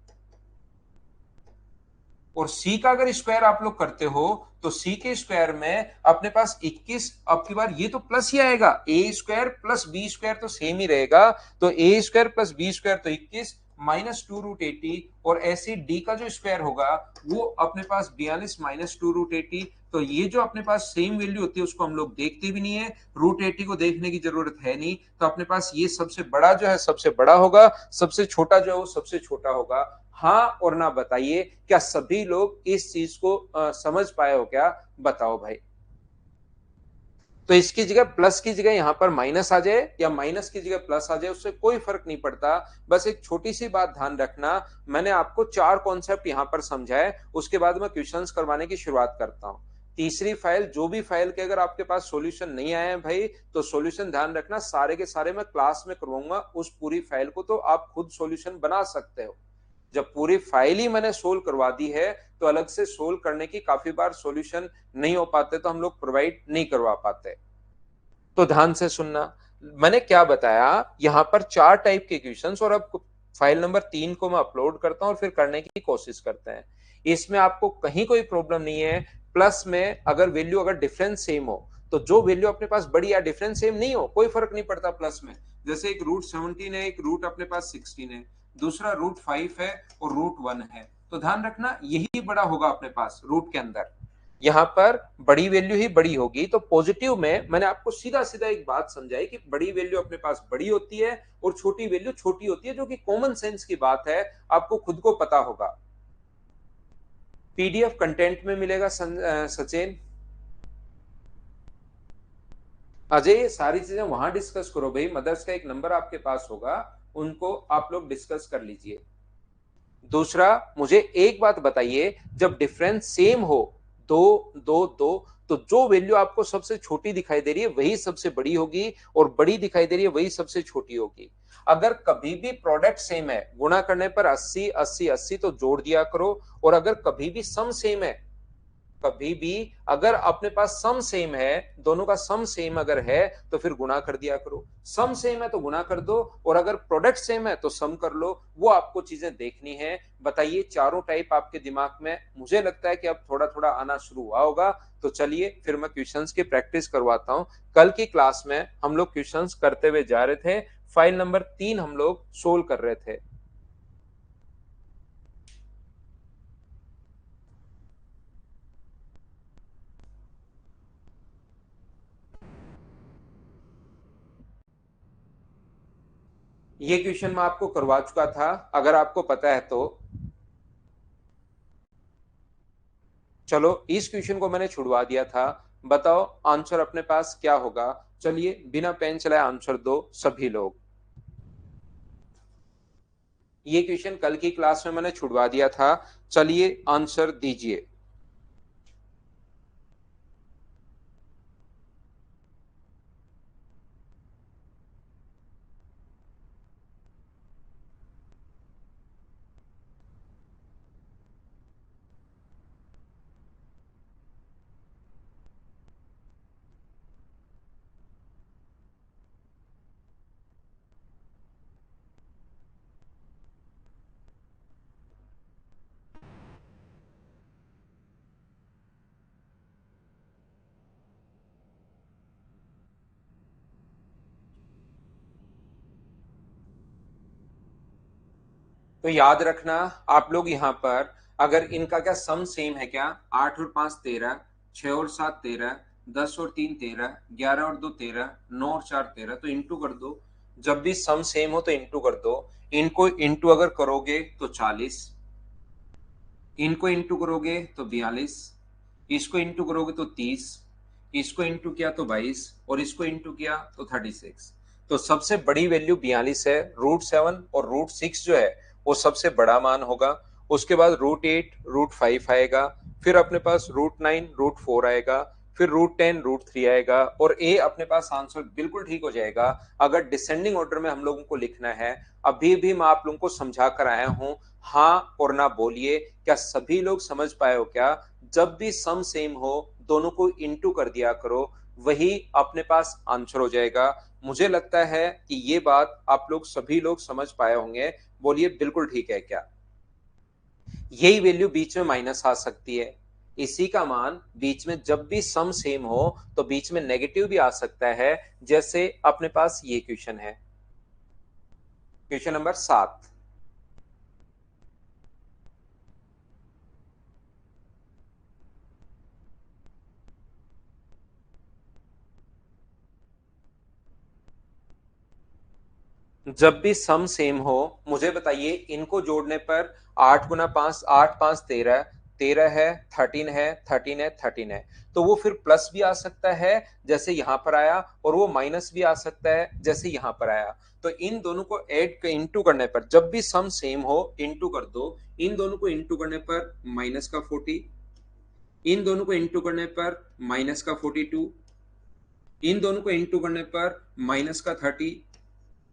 और सी का अगर स्क्वायर आप लोग करते हो तो सी के स्क्वायर में अपने पास 21, अब की बार ये तो प्लस ही आएगा, ए स्क्वायर प्लस बी स्क्वायर तो सेम ही रहेगा। तो ए स्क्वायर प्लस बी स्क्वायर तो 21 -2√80, और ऐसे डी का जो स्क्वायर होगा वो अपने पास 42 -2√80। तो ये जो अपने पास सेम वैल्यू होती है उसको हम लोग देखते भी नहीं है, √80 को देखने की जरूरत है नहीं। तो अपने पास ये सबसे बड़ा जो है सबसे बड़ा होगा, सबसे छोटा जो है वो सबसे छोटा होगा। हाँ और ना बताइए, क्या सभी लोग इस चीज को समझ पाए हो क्या, बताओ भाई। तो इसकी जगह प्लस की जगह यहां पर माइनस आ जाए या माइनस की जगह प्लस आ जाए, उससे कोई फर्क नहीं पड़ता। बस एक छोटी सी बात ध्यान रखना, मैंने आपको 4 कॉन्सेप्ट यहां पर समझाए, उसके बाद मैं क्वेश्चंस करवाने की शुरुआत करता हूं। तीसरी फाइल, जो भी फाइल के अगर आपके पास सॉल्यूशन नहीं आए हैं भाई, तो सॉल्यूशन ध्यान रखना सारे के सारे मैं क्लास में करवाऊंगा। उस पूरी फाइल को तो आप खुद सॉल्यूशन बना सकते हो। जब पूरी फाइल ही मैंने सोल्व करवा दी है तो अलग से सोल्व करने की काफी बार सॉल्यूशन नहीं हो पाते, तो हम लोग प्रोवाइड नहीं करवा पाते। तो ध्यान से सुनना, मैंने क्या बताया यहां पर 4 टाइप के क्वेश्चंस, और अब फाइल नंबर 3 को मैं अपलोड करता हूं और फिर करने की कोशिश करते हैं। इसमें आपको कहीं कोई प्रॉब्लम नहीं है। प्लस में अगर वैल्यू अगर डिफरेंस सेम हो, तो जो वैल्यू अपने पास बड़ी या डिफरेंस सेम नहीं हो कोई फर्क नहीं पड़ता प्लस में। जैसे एक √17 है, एक रूट अपने पास 16 है, दूसरा √5 है और √1 है। तो ध्यान रखना यही बड़ा होगा अपने पास रूट के अंदर, यहां पर बड़ी वैल्यू ही बड़ी होगी। तो पॉजिटिव में मैंने आपको सीधा सीधा एक बात समझाई कि बड़ी वैल्यू अपने पास बड़ी होती है और छोटी वैल्यू छोटी होती है, जो कि कॉमन सेंस की बात है, आपको खुद को पता होगा। पीडीएफ कंटेंट में मिलेगा सचिन, अजय, ये सारी चीजें वहां डिस्कस करो भाई। मदर्स का एक नंबर आपके पास होगा, उनको आप लोग डिस्कस कर लीजिए। दूसरा, मुझे एक बात बताइए, जब डिफरेंस सेम हो, दो दो दो, तो जो वैल्यू आपको सबसे छोटी दिखाई दे रही है वही सबसे बड़ी होगी, और बड़ी दिखाई दे रही है वही सबसे छोटी होगी। अगर कभी भी प्रोडक्ट सेम है, गुणा करने पर 80 80 80 तो जोड़ दिया करो, और अगर कभी भी सम सेम है, कभी भी अगर अपने पास सम सेम है, दोनों का सम सेम अगर है तो फिर गुणा कर दिया करो। सम सेम है तो गुणा कर दो, और अगर प्रोडक्ट सेम है तो सम कर लो। वो आपको चीजें देखनी है। बताइए, चारों टाइप आपके दिमाग में मुझे लगता है कि अब थोड़ा थोड़ा आना शुरू हुआ होगा। तो चलिए फिर मैं क्वेश्चंस की प्रैक्टिस करवाता हूं। कल की क्लास में हम लोग क्वेश्चंस करते हुए जा रहे थे, फाइल नंबर 3 हम लोग सोल्व कर रहे थे। ये क्वेश्चन मैं आपको करवा चुका था, अगर आपको पता है तो। चलो, इस क्वेश्चन को मैंने छुड़वा दिया था। बताओ आंसर अपने पास क्या होगा। चलिए बिना पेन चलाए आंसर दो सभी लोग। ये क्वेश्चन कल की क्लास में मैंने छुड़वा दिया था। चलिए आंसर दीजिए। तो याद रखना आप लोग यहाँ पर, अगर इनका क्या सम सेम है क्या, 8 और 5 13, 6 और 7 13, 10 और 3 13, 11 और 2 13, 9 और 4 13, तो इंटू कर दो। जब भी सम सेम हो तो इंटू कर दो। इनको इंटू अगर करोगे तो 40, इनको इंटू करोगे तो 42, इसको इंटू करोगे तो 30, इसको इंटू किया तो 22, और इसको इंटू किया तो 36। तो सबसे बड़ी वैल्यू 42 है। √7 और √6 जो है वो सबसे बड़ा मान होगा। उसके बाद √8 √5 आएगा, फिर अपने पास √9 √4 आएगा, फिर √10 √3 आएगा, और ए अपने पास आंसर बिल्कुल ठीक हो जाएगा। अगर डिसेंडिंग ऑर्डर में हम लोगों को लिखना है, अभी भी मैं आप लोगों को समझा कर आया हूं। हाँ और ना बोलिए, क्या सभी लोग समझ पाए हो क्या? जब भी सम सेम हो दोनों को इंटू कर दिया करो, वही अपने पास आंसर हो जाएगा। मुझे लगता है कि ये बात आप लोग सभी लोग समझ पाए होंगे। बोलिए बिल्कुल ठीक है क्या? यही वैल्यू बीच में माइनस आ सकती है। इसी का मान बीच में जब भी सम सेम हो तो बीच में नेगेटिव भी आ सकता है, जैसे अपने पास ये क्वेश्चन है, क्वेश्चन नंबर 7। जब भी सम सेम हो, मुझे बताइए इनको जोड़ने पर 8 गुना 5, 8 5 13, 13 है, 13 है, 13 है, 13 है। तो वो फिर प्लस भी आ सकता है जैसे यहां पर आया, और वो माइनस भी आ सकता है जैसे यहां पर आया। तो इन दोनों को ऐड इंटू करने पर, जब भी सम सेम हो इंटू कर दो। इन दोनों को इंटू करने पर माइनस का 40, इन दोनों को इंटू करने पर माइनस का 42, इन दोनों को इंटू करने पर माइनस का 30,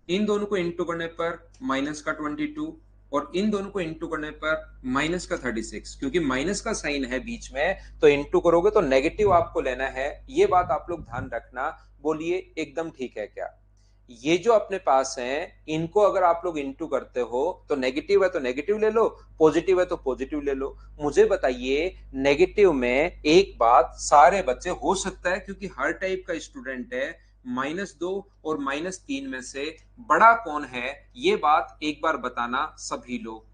इन दोनों को इंटू करने पर माइनस का 22, और इन दोनों को इंटू करने पर माइनस का 36। क्योंकि माइनस का साइन है बीच में, तो इंटू करोगे तो नेगेटिव आपको लेना है। ये बात आप लोग ध्यान रखना। बोलिए एकदम ठीक है क्या? ये जो अपने पास है, इनको अगर आप लोग इंटू करते हो तो नेगेटिव है तो नेगेटिव ले लो, पॉजिटिव है तो पॉजिटिव ले लो। मुझे बताइए, नेगेटिव में एक बात सारे बच्चे, हो सकता है क्योंकि हर टाइप का स्टूडेंट है, -2 और -3 में से बड़ा कौन है, ये बात एक बार बताना सभी लोग।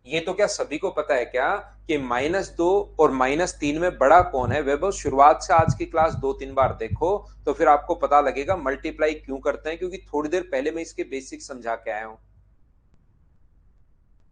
ये तो क्या सभी को पता है क्या कि -2 और -3 में बड़ा कौन है? वैभव, शुरुआत से आज की क्लास 2-3 बार देखो तो फिर आपको पता लगेगा मल्टीप्लाई क्यों करते हैं, क्योंकि थोड़ी देर पहले मैं इसके बेसिक समझा के आया हूं।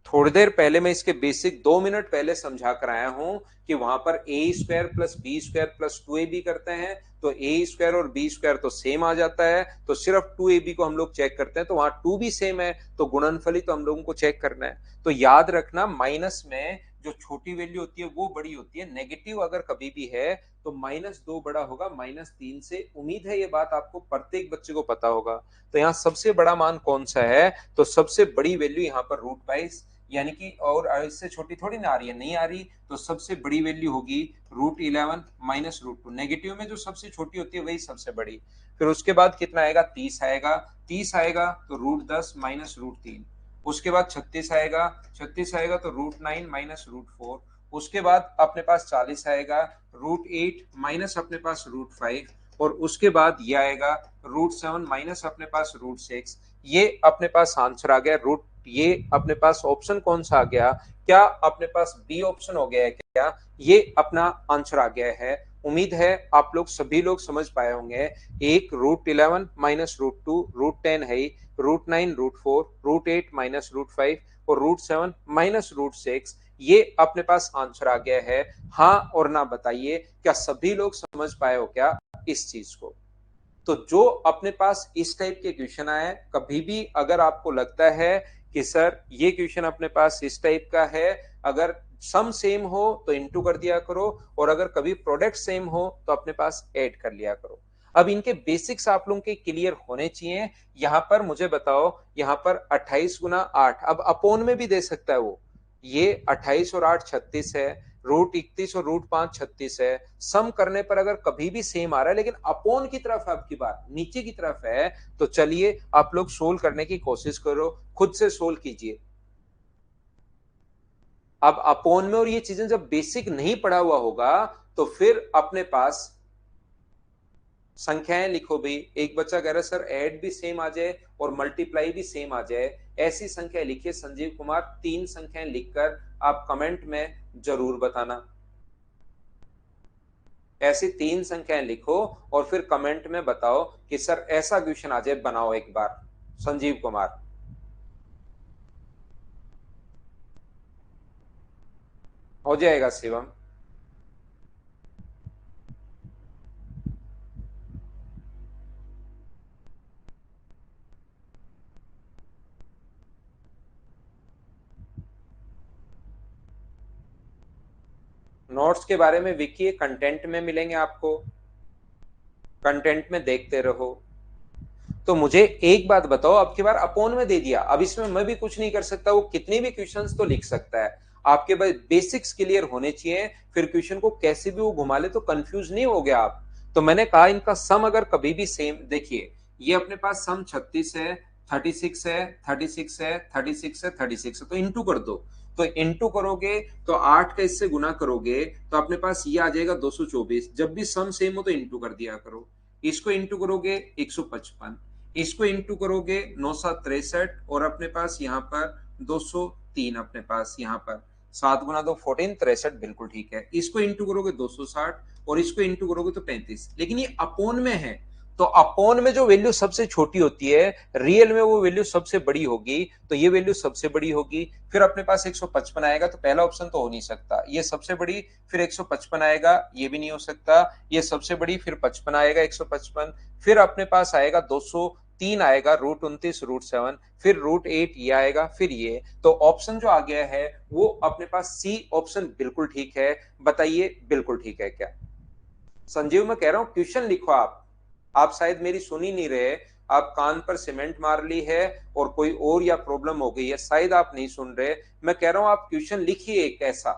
थोड़ी देर पहले मैं इसके बेसिक 2 मिनट पहले समझा कर आया हूं कि वहां पर a² + b² + 2ab करते हैं, तो a² और b² तो सेम आ जाता है, तो सिर्फ 2ab को हम लोग चेक करते हैं, तो वहां 2 भी सेम है, तो गुणनफल ही तो हम लोगों को चेक करना है। तो याद रखना, माइनस में जो छोटी वैल्यू होती है वो बड़ी होती है। नेगेटिव अगर कभी भी है तो -2 बड़ा होगा -3 से। उम्मीद है ये बात आपको प्रत्येक बच्चे को पता होगा। तो यहाँ सबसे बड़ा मान कौन सा है, तो सबसे बड़ी वैल्यू यहाँ पर √22, यानी कि और इससे छोटी थोड़ी ना आ रही है, नहीं आ रही, तो सबसे बड़ी वैल्यू होगी √11 -√2। नेगेटिव में जो सबसे छोटी होती है वही सबसे बड़ी। फिर उसके बाद कितना आएगा, 30 आएगा। 30 आएगा तो √10 -√3। उसके बाद 36 आएगा। 36 आएगा तो √9 -√4। उसके बाद अपने पास 40 आएगा, √8 माइनस अपने पास √5। और उसके बाद ये आएगा √7 माइनस अपने पास √6। ये अपने पास आंसर आ गया। रूट ये अपने पास ऑप्शन कौन सा आ गया, क्या अपने पास बी ऑप्शन हो गया है क्या, ये अपना आंसर आ गया है। उम्मीद है आप लोग सभी लोग समझ पाए होंगे। एक √11 -√2, √10 है, √9 √4, √8 -√5 और √7 -√6, ये अपने पास आंसर आ गया है। हाँ और ना बताइए, क्या सभी लोग समझ पाए हो क्या इस चीज को। तो जो अपने पास इस टाइप के क्वेश्चन आए, कभी भी अगर आपको लगता है कि सर ये क्वेश्चन अपने पास इस टाइप का है, अगर सम सेम हो तो इनटू कर दिया करो, और अगर कभी प्रोडक्ट सेम हो तो अपने पास ऐड कर लिया करो। अब इनके बेसिक्स आप लोगों के क्लियर होने चाहिए। यहां पर मुझे बताओ, यहां पर 28 गुना 8, अब अपोन में भी दे सकता है वो। ये 28 और 8 36 है, √31 और √5 36 है। सम करने पर अगर कभी भी सेम आ रहा है लेकिन अपोन की तरफ आपकी बात नीचे की तरफ है, तो चलिए आप लोग सोल्व करने की कोशिश करो, खुद से सोल्व कीजिए। अब अपोन में और ये चीजें जब बेसिक नहीं पढ़ा हुआ होगा तो फिर अपने पास संख्याएं लिखो भी। एक बच्चा कह रहा है सर ऐड भी सेम आ जाए और मल्टीप्लाई भी सेम आ जाए, ऐसी संख्या लिखिए संजीव कुमार। 3 संख्याएं लिखकर आप कमेंट में जरूर बताना। ऐसी 3 संख्याएं लिखो और फिर कमेंट में बताओ कि सर ऐसा क्वेश्चन आ जाए, बनाओ एक बार। संजीव कुमार, हो जाएगा शिवम। नोट्स के बारे में विकी कंटेंट में मिलेंगे आपको, कंटेंट में देखते रहो। तो मुझे एक बात बताओ, अब की बार अपोन में दे दिया, अब इसमें मैं भी कुछ नहीं कर सकता, वो कितने भी क्वेश्चंस तो लिख सकता है। आपके पास बेसिक्स क्लियर होने चाहिए, फिर क्वेश्चन को कैसे भी वो घुमा ले तो कंफ्यूज नहीं हो गया आप। तो मैंने कहा इनका सम अगर कभी भी सेम, देखिए ये अपने पास सम 36 है, 36 है, 36 है, 36 है, 36 है, तो इंटू कर दो। तो इंटू करोगे तो 8 का इससे गुना करोगे तो अपने पास ये आ जाएगा 224। जब भी सम सेम हो तो इंटू कर दिया करो। इसको इंटू करोगे 155, इसको इंटू करोगे 963, और अपने पास यहाँ पर 203, अपने पास यहाँ पर 7 गुना 2 14, 63 बिल्कुल ठीक है। इसको इंटू करोगे 260 और इसको इंटू करोगे तो 35, लेकिन ये अपोन में है। तो अपोन में जो वैल्यू सबसे छोटी होती है, रियल में वो वैल्यू सबसे बड़ी होगी, तो ये वैल्यू सबसे बड़ी होगी। फिर अपने पास 155 आएगा, तो पहला ऑप्शन तो हो नहीं सकता, ये सबसे बड़ी। फिर 155 आएगा, ये भी नहीं हो सकता, ये सबसे बड़ी। फिर 55 आएगा, 155। फिर अपने पास आएगा 203 आएगा, √29 √7, फिर √8 ये आएगा, फिर ये। तो ऑप्शन जो आ गया है वो अपने पास सी ऑप्शन बिल्कुल ठीक है। बताइए बिल्कुल ठीक है क्या। संजीव मैं कह रहा हूं क्वेश्चन लिखो आप शायद मेरी सुन ही नहीं रहे। आप कान पर सीमेंट मार ली है और कोई और या प्रॉब्लम हो गई है, शायद आप नहीं सुन रहे। मैं कह रहा हूं आप क्वेश्चन लिखिए एक ऐसा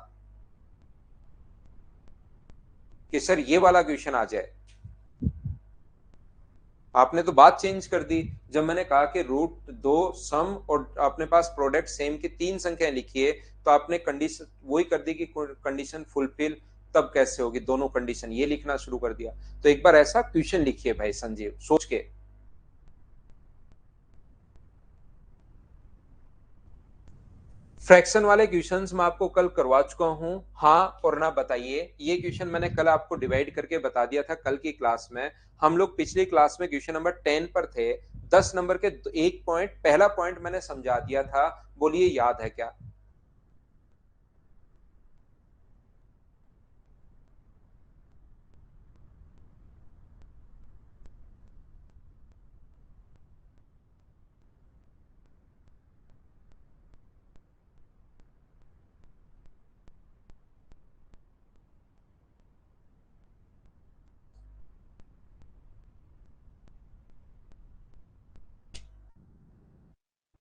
कि सर ये वाला क्वेश्चन आ जाए। आपने तो बात चेंज कर दी। जब मैंने कहा कि √2 सम और अपने पास प्रोडक्ट सेम की 3 संख्याएं लिखिए, तो आपने कंडीशन वही कर दी कि कंडीशन फुलफिल तब कैसे होगी, दोनों कंडीशन ये लिखना शुरू कर दिया। तो एक बार ऐसा क्वेश्चन लिखिए भाई संजीव, सोच के। फ्रैक्शन वाले क्वेश्चंस मैं आपको कल करवा चुका हूं, हाँ और ना बताइए। ये क्वेश्चन मैंने कल आपको डिवाइड करके बता दिया था कल की क्लास में। हम लोग पिछली क्लास में क्वेश्चन नंबर 10 पर थे। 10 नंबर के एक पॉइंट, पहला पॉइंट मैंने समझा दिया था, बोलिए याद है क्या।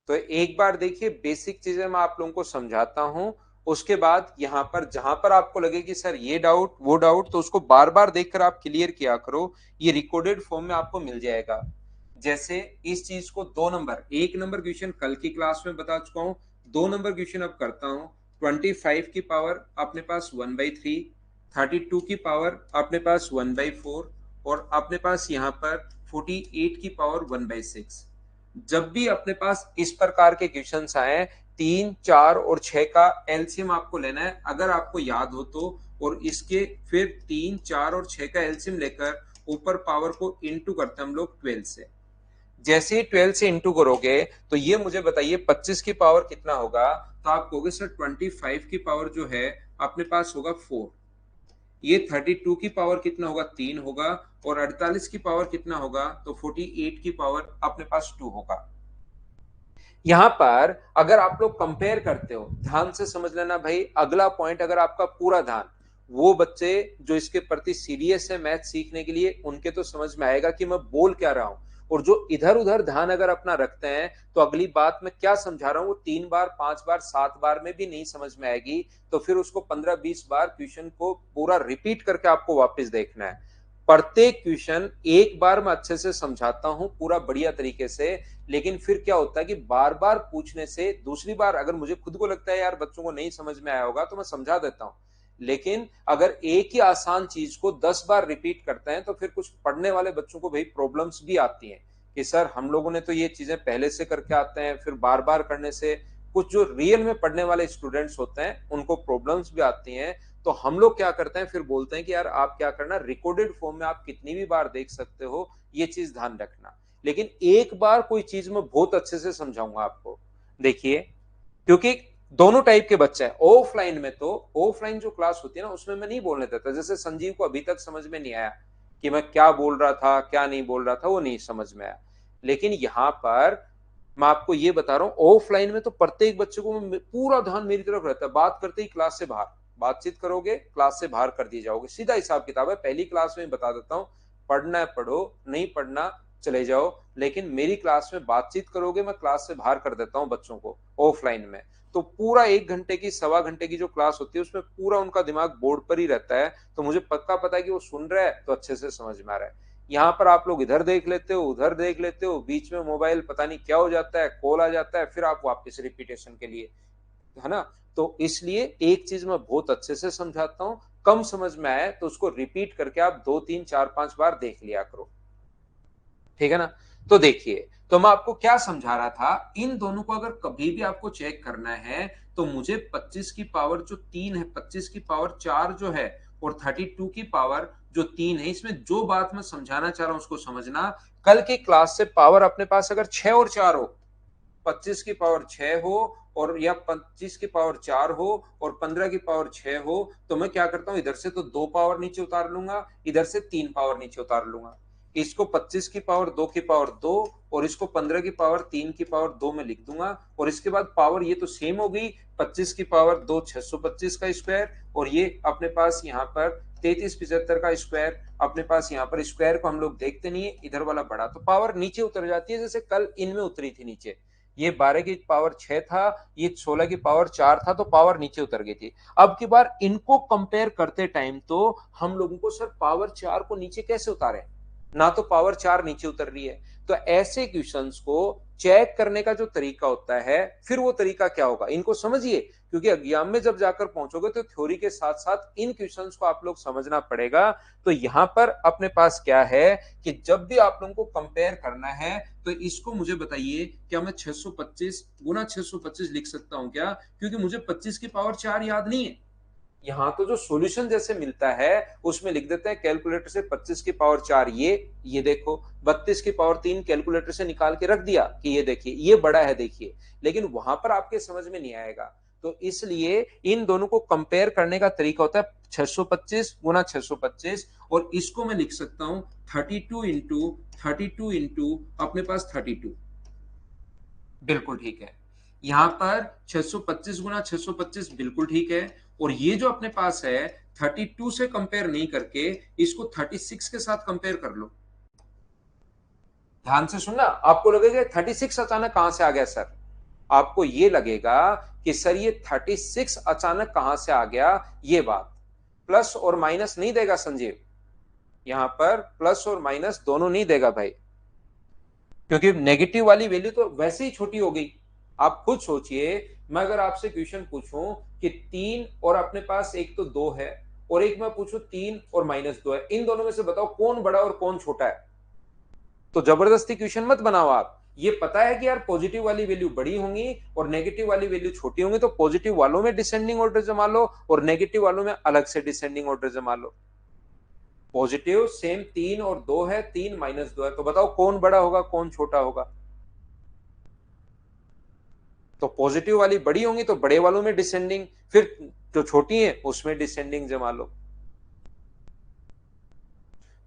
तो एक बार देखिए बेसिक चीजें मैं आप लोगों को समझाता हूं, उसके बाद यहाँ पर जहां पर आपको लगे कि सर ये डाउट वो डाउट, तो उसको बार बार देखकर आप क्लियर किया करो। ये रिकॉर्डेड फॉर्म में आपको मिल जाएगा। जैसे इस चीज को 2 नंबर, 1 नंबर क्वेश्चन कल की क्लास में बता चुका हूँ, 2 नंबर क्वेश्चन अब करता हूँ। 25 की पावर अपने पास 1/3, 32 की पावर अपने पास 1/4, और अपने पास यहाँ पर 48 की पावर 1/6। जब भी अपने पास इस प्रकार के क्वेश्चंस आए, 3, 4 और 6 का एलसीएम आपको लेना है अगर आपको याद हो तो, और इसके फिर 3, 4 और 6 का एलसीएम लेकर ऊपर पावर को इंटू करते हैं हम लोग 12 से। जैसे ही 12 से इंटू करोगे तो ये मुझे बताइए 25 की पावर कितना होगा, तो आप कहोगे सर 25 की पावर जो है अपने पास होगा 4। ये 32 की पावर कितना होगा, 3 होगा, और 48 की पावर कितना होगा, तो 48 की पावर अपने पास 2 होगा। यहां पर अगर आप लोग कंपेयर करते हो, ध्यान से समझ लेना भाई, अगला पॉइंट अगर आपका पूरा ध्यान, वो बच्चे जो इसके प्रति सीरियस है मैथ सीखने के लिए, उनके तो समझ में आएगा कि मैं बोल क्या रहा हूं। और जो इधर उधर ध्यान अगर अपना रखते हैं तो अगली बात मैं क्या समझा रहा हूं वो 3 बार 5 बार 7 बार में भी नहीं समझ में आएगी, तो फिर उसको 15-20 बार क्वेश्चन को पूरा रिपीट करके आपको वापस देखना है। प्रत्येक क्वेश्चन एक बार मैं अच्छे से समझाता हूं पूरा बढ़िया तरीके से, लेकिन फिर क्या होता है कि बार बार पूछने से दूसरी बार अगर मुझे खुद को लगता है यार बच्चों को नहीं समझ में आया होगा तो मैं समझा देता हूं, लेकिन अगर एक ही आसान चीज को 10 बार रिपीट करते हैं तो फिर कुछ पढ़ने वाले बच्चों को भाई प्रॉब्लम्स भी आती हैं कि सर हम लोगों ने तो ये चीजें पहले से करके आते हैं, फिर बार बार करने से कुछ जो रियल में पढ़ने वाले स्टूडेंट्स होते हैं उनको प्रॉब्लम्स भी आती हैं। तो हम लोग क्या करते हैं, फिर बोलते हैं कि यार आप क्या करना, रिकॉर्डेड फॉर्म में आप कितनी भी बार देख सकते हो, ये चीज ध्यान रखना। लेकिन एक बार कोई चीज मैं बहुत अच्छे से समझाऊंगा आपको, देखिए, क्योंकि दोनों टाइप के बच्चे हैं। ऑफलाइन में तो, ऑफलाइन जो क्लास होती है ना उसमें मैं नहीं बोलने देता, जैसे संजीव को अभी तक समझ में नहीं आया कि मैं क्या बोल रहा था क्या नहीं बोल रहा था, वो नहीं समझ में आया। लेकिन यहाँ पर मैं आपको ये बता रहा हूँ ऑफलाइन में तो प्रत्येक बच्चे को पूरा ध्यान मेरी तरफ रहता है, बात करते ही क्लास से बाहर, बातचीत करोगे क्लास से बाहर कर दिए जाओगे, सीधा हिसाब किताब है। पहली क्लास में बता देता हूँ, पढ़ना है पढ़ो, नहीं पढ़ना चले जाओ, लेकिन मेरी क्लास में बातचीत करोगे मैं क्लास से बाहर कर देता हूँ बच्चों को ऑफलाइन में। तो पूरा 1 घंटे की 1.25 घंटे की जो क्लास होती है उसमें पूरा उनका दिमाग बोर्ड पर ही रहता है, तो मुझे पक्का पता है कि वो सुन रहा है तो अच्छे से समझ में आ रहा है। यहाँ पर आप लोग इधर देख लेते हो उधर देख लेते हो, बीच में मोबाइल पता नहीं क्या हो जाता है, कॉल आ जाता है, फिर आप वापस रिपीटेशन के लिए, है ना। तो इसलिए एक चीज मैं बहुत अच्छे से समझाता हूँ, कम समझ में आए तो उसको रिपीट करके आप 2 3 4 5 बार देख लिया करो, ठीक है ना। तो देखिए, तो मैं आपको क्या समझा रहा था, इन दोनों को अगर कभी भी आपको चेक करना है तो मुझे 25 की पावर जो 3 है, 25 की पावर 4 जो है, और 32 की पावर जो 3 है, इसमें जो बात मैं समझाना चाह रहा हूं उसको समझना। कल की क्लास से पावर अपने पास अगर 6 और 4 हो, 25 की पावर 6 हो, और या 25 की पावर 4 हो, और 15 की पावर 6 हो, तो मैं क्या करता हूं, इधर से तो 2 पावर नीचे उतार लूंगा, इधर से 3 पावर नीचे उतार लूंगा। इसको 25 की पावर 2 की पावर 2, और इसको 15 की पावर 3 की पावर 2 में लिख दूंगा, और इसके बाद पावर ये तो सेम हो गई, 25 की पावर 2 625 का स्क्वायर, और ये अपने पास यहाँ पर 3375 का स्क्वायर, अपने पास यहाँ पर स्क्वायर को हम लोग देखते नहीं है, इधर वाला बड़ा, तो पावर नीचे उतर जाती है जैसे कल इनमें उतरी थी नीचे। ये 12 की पावर 6 था, ये 16 की पावर 4 था, तो पावर नीचे उतर गई थी। अब की बार इनको कंपेयर करते टाइम तो हम लोगों को सर पावर 4 को नीचे कैसे उतारे, ना तो पावर 4 नीचे उतर रही है। तो ऐसे क्वेश्चंस को चेक करने का जो तरीका होता है, फिर वो तरीका क्या होगा इनको समझिए, क्योंकि एग्जाम में जब जाकर पहुंचोगे तो थ्योरी के साथ साथ इन क्वेश्चंस को आप लोग समझना पड़ेगा। तो यहां पर अपने पास क्या है कि जब भी आप लोगों को कंपेयर करना है तो इसको मुझे बताइए, क्या मैं 625 गुना 625 लिख सकता हूं क्या, क्योंकि मुझे 25 की पावर 4 याद नहीं है। यहाँ तो जो सॉल्यूशन जैसे मिलता है उसमें लिख देते हैं कैलकुलेटर से 25 की पावर 4 ये देखो, 32 की पावर 3 कैलकुलेटर से निकाल के रख दिया कि ये देखिए ये बड़ा है देखिए, लेकिन वहां पर आपके समझ में नहीं आएगा। तो इसलिए इन दोनों को कंपेयर करने का तरीका होता है 625 गुना 625, और इसको मैं लिख सकता हूं 32 इंटू अपने पास 32, बिल्कुल ठीक है। यहां पर 625 गुना 625 बिल्कुल ठीक है, और ये जो अपने पास है 32 से कंपेयर नहीं करके इसको 36 के साथ कंपेयर कर लो। ध्यान से सुनना, आपको लगेगा 36 अचानक कहां से आ गया सर, आपको ये लगेगा कि सर ये 36 अचानक कहां से आ गया, ये बात। प्लस और माइनस नहीं देगा संजीव, यहां पर प्लस और माइनस दोनों नहीं देगा भाई, क्योंकि नेगेटिव वाली वैल्यू तो वैसे ही छोटी हो गई। आप खुद सोचिए, मैं अगर आपसे क्वेश्चन पूछूं कि 3 और अपने पास एक तो 2 है, और एक मैं पूछूं 3 और -2 है, इन दोनों में से बताओ कौन बड़ा और कौन छोटा है। तो जबरदस्ती क्वेश्चन मत बनाओ आप, ये पता है कि यार पॉजिटिव वाली वैल्यू बड़ी होंगी और नेगेटिव वाली वैल्यू छोटी होंगी, तो पॉजिटिव वालों में डिसेंडिंग ऑर्डर जमा लो और नेगेटिव वालों में अलग से डिसेंडिंग ऑर्डर जमा लो। पॉजिटिव सेम 3 और 2 है, 3 -2 है, तो बताओ कौन बड़ा होगा कौन छोटा होगा। तो पॉजिटिव वाली बड़ी होंगी तो बड़े वालों में डिसेंडिंग, फिर जो छोटी है उसमें डिसेंडिंग जमा लो।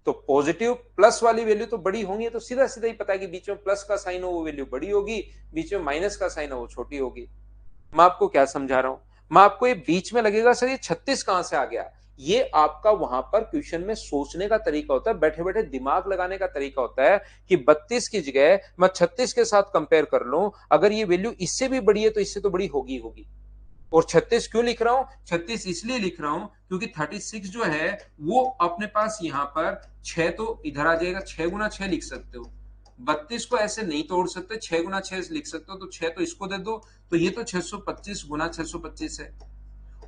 तो पॉजिटिव प्लस वाली वैल्यू तो बड़ी होंगी, तो सीधा सीधा ही पता है कि बीच में प्लस का साइन हो वो वैल्यू बड़ी होगी, बीच में माइनस का साइन हो वो छोटी होगी। मैं आपको क्या समझा रहा हूं, मैं आपको ये बीच में लगेगा सर ये 36 कहां से आ गया, ये आपका वहां पर क्वेश्चन में सोचने का तरीका होता है, बैठे बैठे दिमाग लगाने का तरीका होता है कि 32 की जगह मैं 36 के साथ कंपेयर कर लूं, अगर ये वैल्यू इससे भी बड़ी है तो इससे तो बड़ी होगी होगी। और 36 क्यों लिख रहा हूं, 36 इसलिए लिख रहा हूं क्योंकि 36 जो है वो अपने पास यहां पर 6 तो इधर आ जाएगा, 6 गुना 6 लिख सकते हो, 32 को ऐसे नहीं तोड़ सकते, 6 गुना 6 लिख सकते हो, तो 6 तो इसको दे दो, तो ये तो 625 गुना 625 है।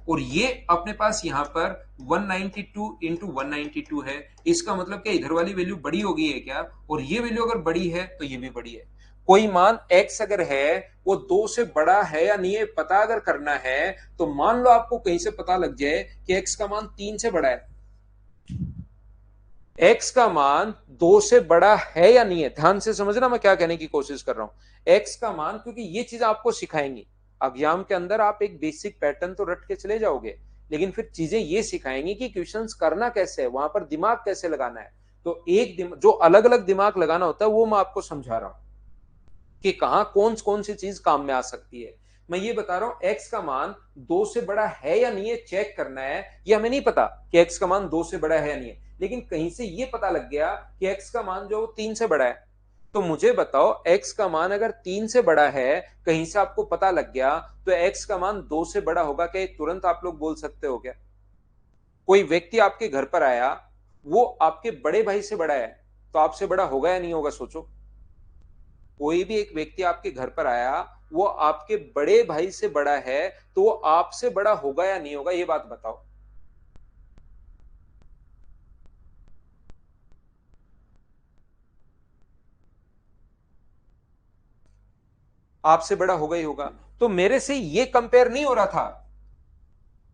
और ये अपने पास यहां पर 192 इंटू 192 है, इसका मतलब क्या इधर वाली वैल्यू बड़ी हो गई है क्या, और ये वैल्यू अगर बड़ी है तो ये भी बड़ी है। कोई मान x अगर है वो 2 से बड़ा है या नहीं है पता अगर करना है, तो मान लो आपको कहीं से पता लग जाए कि x का मान 3 से बड़ा है, x का मान 2 से बड़ा है या नहीं है, ध्यान से समझना मैं क्या कहने की कोशिश कर रहा हूं। x का मान, क्योंकि ये चीज आपको सिखाएंगी एग्जाम के अंदर, आप एक बेसिक पैटर्न तो रट के चले जाओगे, लेकिन फिर चीजें ये सिखाएंगी कि क्वेश्चंस करना कैसे है, वहां पर दिमाग कैसे लगाना है। तो एक जो अलग अलग दिमाग लगाना होता है वो मैं आपको समझा रहा हूं कि कहां कौन कौन सी चीज काम में आ सकती है। मैं ये बता रहा हूं x का मान 2 से बड़ा है या नहीं है चेक करना है, ये हमें नहीं पता कि x का मान 2 से बड़ा है या नहीं है, लेकिन कहीं से ये पता लग गया कि x का मान जो 3 से बड़ा है। तो मुझे बताओ x का मान अगर 3 से बड़ा है, कहीं से आपको पता लग गया, तो x का मान 2 से बड़ा होगा क्या, तुरंत आप लोग बोल सकते हो क्या। कोई व्यक्ति आपके घर पर आया, वो आपके बड़े भाई से बड़ा है, तो आपसे बड़ा होगा या नहीं होगा, सोचो। कोई भी एक व्यक्ति आपके घर पर आया, वो आपके बड़े भाई से बड़ा है, तो वो आपसे बड़ा होगा या नहीं होगा, ये बात बताओ। आपसे बड़ा होगा ही होगा। तो मेरे से ये कंपेयर नहीं हो रहा था,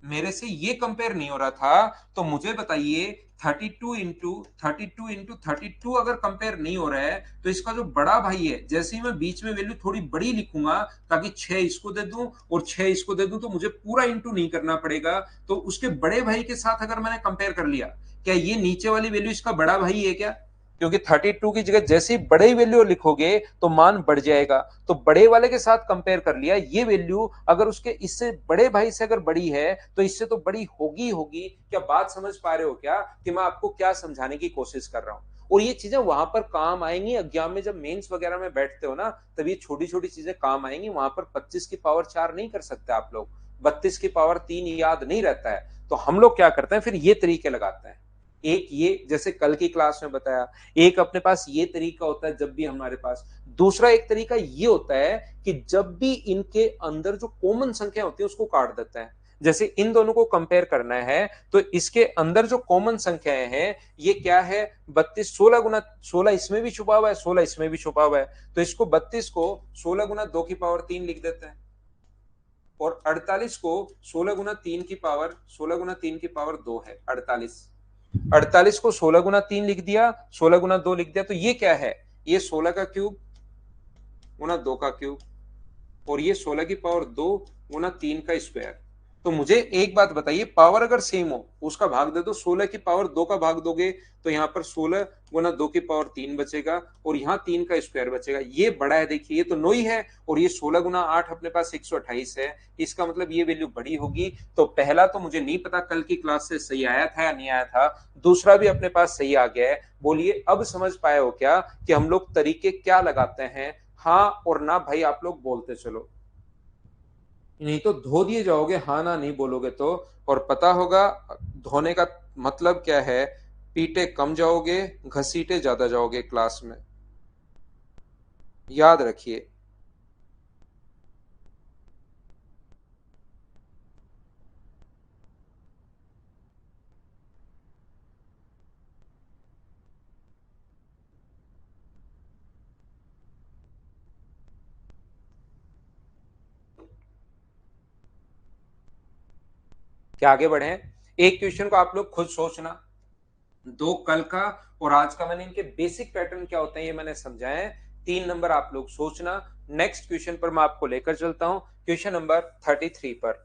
मेरे से ये कंपेयर नहीं हो रहा था, तो मुझे बताइए 32 इंटू 32 अगर कंपेयर नहीं हो रहा है, तो इसका जो बड़ा भाई है, जैसे ही मैं बीच में वैल्यू थोड़ी बड़ी लिखूंगा ताकि 6 इसको दे दूं और 6 इसको दे दूं, तो मुझे पूरा इंटू नहीं करना पड़ेगा, तो उसके बड़े भाई के साथ अगर मैंने कंपेयर कर लिया, क्या ये नीचे वाली वैल्यू इसका बड़ा भाई है क्या, क्योंकि 32 की जगह जैसे ही बड़े वैल्यू लिखोगे तो मान बढ़ जाएगा, तो बड़े वाले के साथ कंपेयर कर लिया, ये वैल्यू अगर उसके इससे बड़े भाई से अगर बड़ी है तो इससे तो बड़ी होगी होगी। क्या बात समझ पा रहे हो क्या कि मैं आपको क्या समझाने की कोशिश कर रहा हूं। और ये चीजें वहां पर काम आएंगी एग्जाम में, जब मेंस वगैरह में बैठते हो ना, तब ये छोटी छोटी चीजें काम आएंगी। वहां पर 25 की पावर 4 नहीं कर सकते आप लोग, 32 की पावर 3 याद नहीं रहता है, तो हम लोग क्या करते हैं फिर ये तरीके लगाते हैं। एक ये जैसे कल की क्लास में बताया, एक अपने पास ये तरीका होता है जब भी हमारे पास, दूसरा एक तरीका ये होता है कि जब भी इनके अंदर जो कॉमन संख्या होती है उसको काट देते हैं। जैसे इन दोनों को कंपेयर करना है, तो इसके अंदर जो कॉमन संख्याएं हैं ये क्या है, 32, 16 गुना 16 इसमें भी छुपा हुआ है, 16 इसमें भी छुपा हुआ है, तो इसको 32 को 16 गुना 2 की पावर 3 लिख देते हैं, और 48 को 16 गुना 3 की पावर 16 गुना 3 की पावर 2 है 48, 48 को 16 गुना 3 लिख दिया, 16 गुना 2 लिख दिया, तो ये क्या है, ये 16 का क्यूब गुना 2 का क्यूब, और ये 16 की पावर 2 गुना 3 का स्क्वायर। तो मुझे एक बात बताइए, पावर अगर सेम हो उसका भाग दे दो, 16 की पावर 2 का भाग दोगे तो यहाँ पर 16 गुना 2 की पावर 3 बचेगा, और यहाँ 3 का स्क्वायर बचेगा। ये बड़ा है, देखिए ये तो 9 ही है, और ये 16 गुना 8 अपने पास 128 है, इसका मतलब ये वैल्यू बड़ी होगी। तो पहला तो मुझे नहीं पता कल की क्लास से सही आया था या नहीं आया था, दूसरा भी अपने पास सही आ गया है। बोलिए अब समझ पाए हो क्या कि हम लोग तरीके क्या लगाते हैं। हाँ और ना भाई आप लोग बोलते चलो। नहीं तो धो दिए जाओगे, हाँ ना नहीं बोलोगे तो। और पता होगा धोने का मतलब क्या है। पीटे कम जाओगे, घसीटे ज्यादा जाओगे क्लास में, याद रखिए। क्या आगे बढ़े? एक क्वेश्चन को आप लोग खुद सोचना। दो कल का और आज का मैंने इनके बेसिक पैटर्न क्या होते हैं ये मैंने समझाया है। 3 नंबर आप लोग सोचना। नेक्स्ट क्वेश्चन पर मैं आपको लेकर चलता हूं, क्वेश्चन नंबर 33 पर।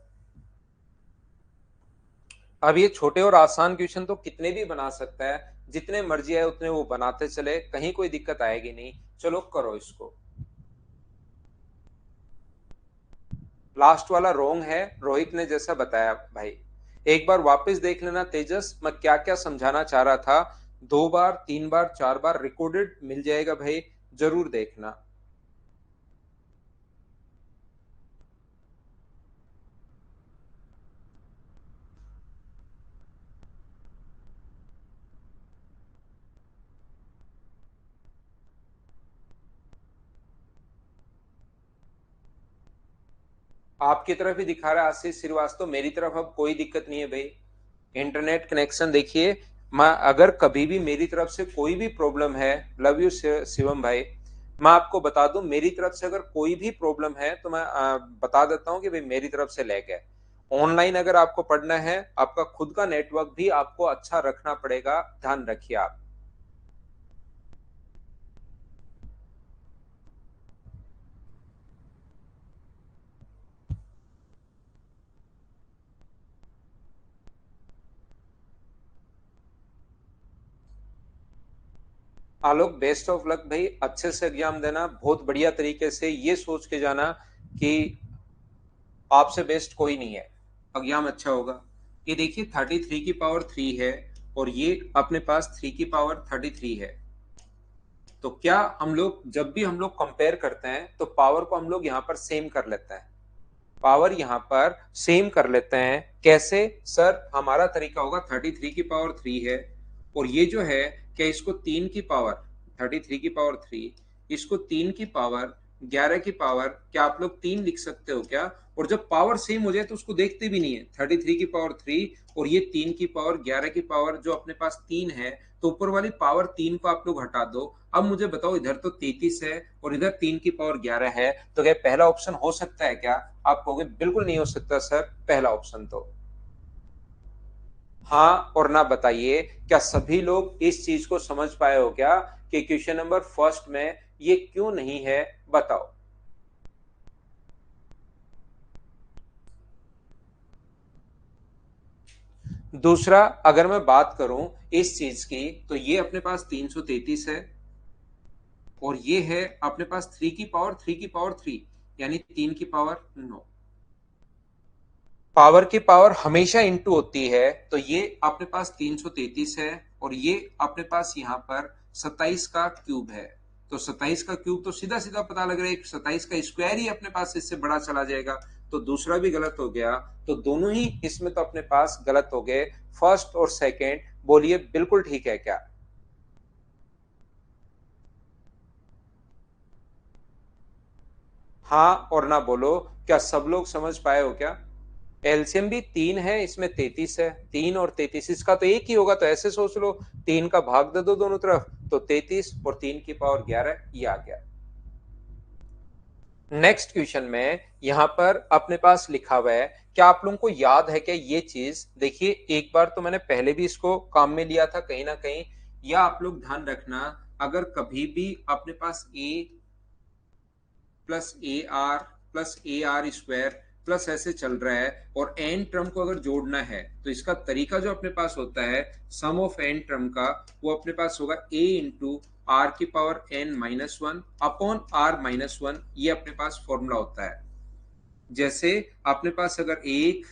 अब ये छोटे और आसान क्वेश्चन तो कितने भी बना सकता है, जितने मर्जी है उतने वो बनाते चले, कहीं कोई दिक्कत आएगी नहीं। चलो करो इसको। लास्ट वाला रोंग है, रोहित ने जैसा बताया भाई। एक बार वापस देख लेना तेजस, मैं क्या क्या समझाना चाह रहा था। 2 बार, 3 बार, 4 बार रिकॉर्डेड मिल जाएगा भाई, जरूर देखना। आपकी तरफ ही दिखा रहा है आशीष श्रीवास्तव, मेरी तरफ अब कोई दिक्कत नहीं है भाई। इंटरनेट कनेक्शन देखिए। मैं अगर कभी भी मेरी तरफ से कोई भी प्रॉब्लम है, लव यू शिवम भाई, मैं आपको बता दूं मेरी तरफ से अगर कोई भी प्रॉब्लम है तो मैं बता देता हूं कि भाई मेरी तरफ से लेके। ऑनलाइन अगर आपको पढ़ना है, आपका खुद का नेटवर्क भी आपको अच्छा रखना पड़ेगा, ध्यान रखिए आप। आलोक बेस्ट ऑफ लक भाई, अच्छे से एग्जाम देना, बहुत बढ़िया तरीके से ये सोच के जाना कि आपसे बेस्ट कोई नहीं है, एग्जाम अच्छा होगा। ये देखिए 33 की पावर 3 है, और ये अपने पास 3 की पावर 33 है। तो क्या हम लोग जब भी हम लोग कंपेयर करते हैं तो पावर को हम लोग यहाँ पर सेम कर लेते हैं। पावर यहाँ पर सेम कर लेते हैं कैसे? सर हमारा तरीका होगा 33 की पावर 3 है, और ये जो है क्या इसको 3 की पावर, 33 की पावर 3, इसको 3 की पावर 11 की पावर, क्या आप लोग 3 लिख सकते हो क्या? और जब पावर सेम हो जाए तो उसको देखते भी नहीं है। 33 की पावर 3 और ये 3 की पावर 11 की पावर जो अपने पास 3 है, तो ऊपर वाली पावर 3 को आप लोग हटा दो। अब मुझे बताओ, इधर तो 33 है और इधर 3 की पावर 11 है, तो क्या पहला ऑप्शन हो सकता है क्या? आप कहोगे बिल्कुल नहीं हो सकता सर पहला ऑप्शन तो। हाँ और ना बताइए, क्या सभी लोग इस चीज को समझ पाए हो क्या कि क्वेश्चन नंबर फर्स्ट में ये क्यों नहीं है? बताओ। दूसरा, अगर मैं बात करूं इस चीज की, तो ये अपने पास 333 है, और ये है अपने पास 3 की पावर 3 यानी 3 की पावर 9। पावर की पावर हमेशा इंटू होती है, तो ये अपने पास 333 है, और ये अपने पास यहाँ पर 27 का क्यूब है। तो 27 का क्यूब तो सीधा सीधा पता लग रहा है 27 का स्क्वायर ही अपने पास इससे बड़ा चला जाएगा। तो दूसरा भी गलत हो गया। तो दोनों ही इसमें तो अपने पास गलत हो गए, फर्स्ट और सेकेंड। बोलिए बिल्कुल ठीक है क्या? हाँ और ना बोलो, क्या सब लोग समझ पाए हो क्या? एलसीएम भी 3 है, इसमें 33 है, 3 और 33 इसका तो एक ही होगा, तो ऐसे सोच लो। 3 का भाग दे दो दोनों तरफ, तो 33 और 3 की पावर 11 ये आ गया। नेक्स्ट क्वेश्चन में यहां पर अपने पास लिखा हुआ है, क्या आप लोगों को याद है क्या ये चीज? देखिए एक बार तो मैंने पहले भी इसको काम में लिया था कहीं ना कहीं, या आप लोग ध्यान रखना, अगर कभी भी अपने पास A plus A R plus A R square plus ऐसे चल रहा है, और एन टर्म को अगर जोड़ना है तो इसका तरीका जो अपने पास होता है सम ऑफ एन टर्म का, वो अपने पास होगा ए इंटू R⁻n−1 अपॉन R−1, ये अपने पास फॉर्मूला होता है। जैसे अपने पास अगर 1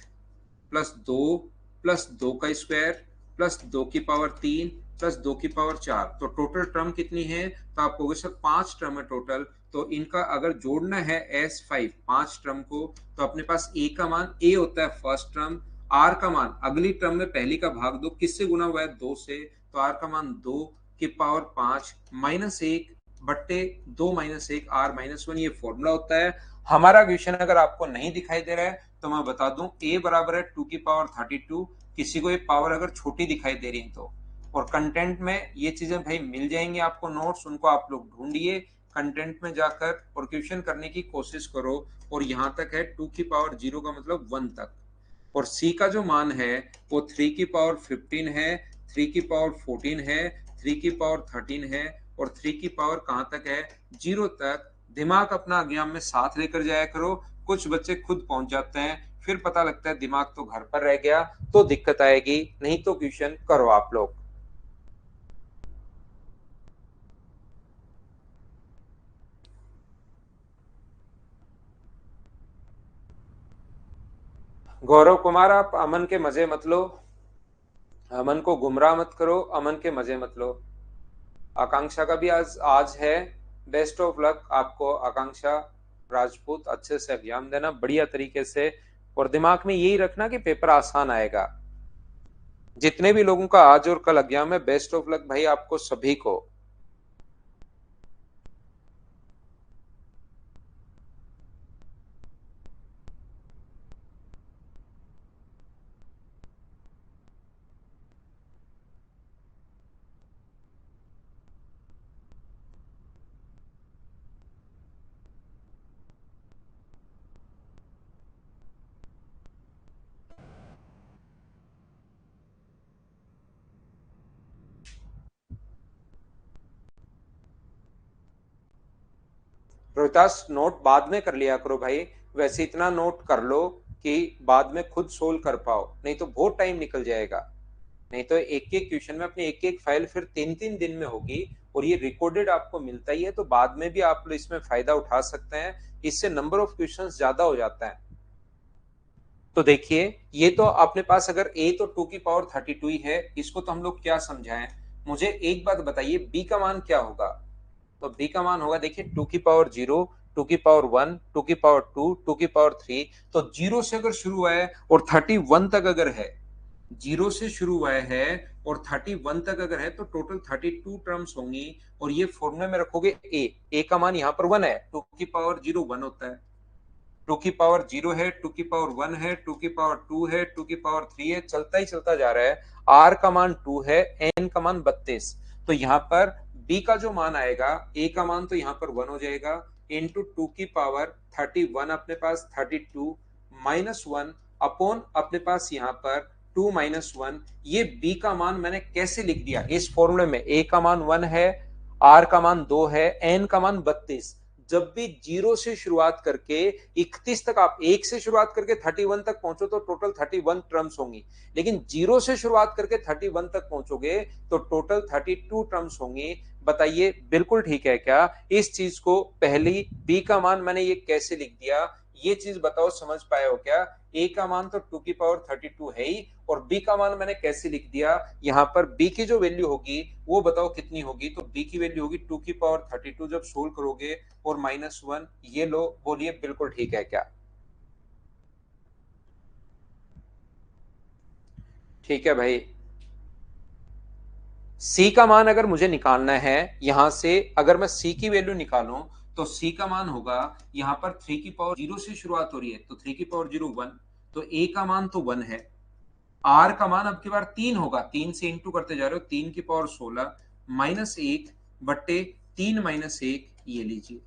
प्लस 2 प्लस 2 का स्क्वायर प्लस 2 की पावर 3 प्लस 2 की पावर 4, तो टोटल टर्म कितनी है? तो आप कहोगे सर 5 टर्म है टोटल, तो इनका अगर जोड़ना है S5 5 टर्म को, तो अपने पास A का मान A होता है फर्स्ट टर्म, R का मान अगली टर्म में पहली का भाग 2 किससे गुना हुआ है? 2 से, तो R का मान 2 की पावर 5 माइनस 1 बट्टे 2 माइनस 1 R माइनस 1, ये फॉर्मूला होता है। हमारा क्वेश्चन अगर आपको नहीं दिखाई दे रहा है तो मैं बता दूं A बराबर है 2 की पावर 32, किसी को ये पावर अगर छोटी दिखाई दे रही है तो, और कंटेंट में ये चीजें भाई मिल जाएंगी आपको, नोट्स उनको आप लोग ढूंढिए, कंटेंट में जाकर और क्वेश्चन करने की कोशिश करो। और यहां तक है 2 की पावर 0 का मतलब 1 तक, और C का जो मान है वो 3 की पावर 15 है, 3 की पावर 14 है, 3 की पावर 13 है, और 3 की पावर कहां तक है? 0 तक। दिमाग अपना एग्जाम में साथ लेकर जाया करो, कुछ बच्चे खुद पहुंच जाते हैं, फिर पता लगता है दिमाग तो घर पर रह गया, तो दिक्कत आएगी, नहीं तो क्वेश्चन करो आप लोग। गौरव कुमार, आप अमन के मजे मत लो, अमन को गुमराह मत करो, अमन के मजे मत लो। आकांक्षा का भी आज आज है, बेस्ट ऑफ लक आपको आकांक्षा राजपूत, अच्छे से एग्जाम देना बढ़िया तरीके से, और दिमाग में यही रखना कि पेपर आसान आएगा। जितने भी लोगों का आज और कल एग्जाम है, बेस्ट ऑफ लक भाई आपको सभी को। रोहितास, नोट बाद में कर लिया करो भाई, वैसे इतना नोट कर लो कि बाद में खुद सोल्व कर पाओ, नहीं तो बहुत टाइम निकल जाएगा। नहीं तो एक एक क्वेश्चन में अपनी एक एक फाइल फिर 3 3 दिन में होगी, और ये रिकॉर्डेड आपको मिलता ही है, तो बाद में भी आप इसमें फायदा उठा सकते हैं, इससे नंबर ऑफ क्वेश्चंस ज्यादा हो जाता है। तो देखिए, ये तो अपने पास अगर A तो 2 की पावर 32 ही है, इसको तो हम लोग क्या समझाएं। मुझे एक बात बताइए, B का मान क्या होगा? तो B का मान होगा, देखिए 2 की पावर 0, 2 की पावर 1, 2 की पावर 2, 2 की पावर 3, तो 0 से अगर शुरू हुआ है और 31 तक अगर है, 0 से शुरू हुआ है और 31 तक अगर है, तो टोटल 32 टर्म्स होंगी, और ये फॉर्मूले में रखोगे A का मान यहाँ पर 1 है, 2 की पावर 0 1 होता है, 2 की पावर 0 है, 2 की पावर 1 है, 2 की पावर 2 है, 2 की पावर 3 है, चलता ही चलता जा रहा है। R का मान 2 है, N का मान 32, तो यहाँ पर B का जो मान आएगा, A का मान तो यहाँ पर 1 हो जाएगा, इंटू 2 की पावर 31 अपने पास 32 माइनस 1 अपॉन अपने पास यहाँ पर 2 माइनस 1, ये B का मान मैंने कैसे लिख दिया इस फॉर्मूले में? A का मान 1 है, R का मान 2 है, N का मान 32। जब भी 0 से शुरुआत करके 31 तक, आप 1 से शुरुआत करके 31 तक पहुंचो तो टोटल 31 टर्म्स होंगी, लेकिन 0 से शुरुआत करके 31 तक पहुंचोगे तो टोटल 32 टर्म्स होंगी। बताइए बिल्कुल ठीक है क्या? इस चीज को पहली बी का मान मैंने ये कैसे लिख दिया, ये चीज बताओ, समझ पाए हो क्या? ए का मान तो 2 की पावर 32 है ही, और बी का मान मैंने कैसे लिख दिया, यहाँ पर बी की जो वैल्यू होगी वो बताओ कितनी होगी? तो बी की वैल्यू होगी 2 की पावर 32 जब सोल्व करोगे, और माइनस 1, ये लो, बोलिए बिल्कुल ठीक है क्या? ठीक है भाई। सी का मान अगर मुझे निकालना है, यहां से अगर मैं सी की वैल्यू निकालूं, तो सी का मान होगा, यहां पर 3 की पावर 0 से शुरुआत हो रही है, तो 3 की पावर 0 1, तो ए का मान तो 1 है। आर का मान अब की बार 3 होगा, 3 से इंटू करते जा रहे हो, 3 की पावर 16 माइनस 1 बट्टे 3 माइनस 1, ये लीजिए।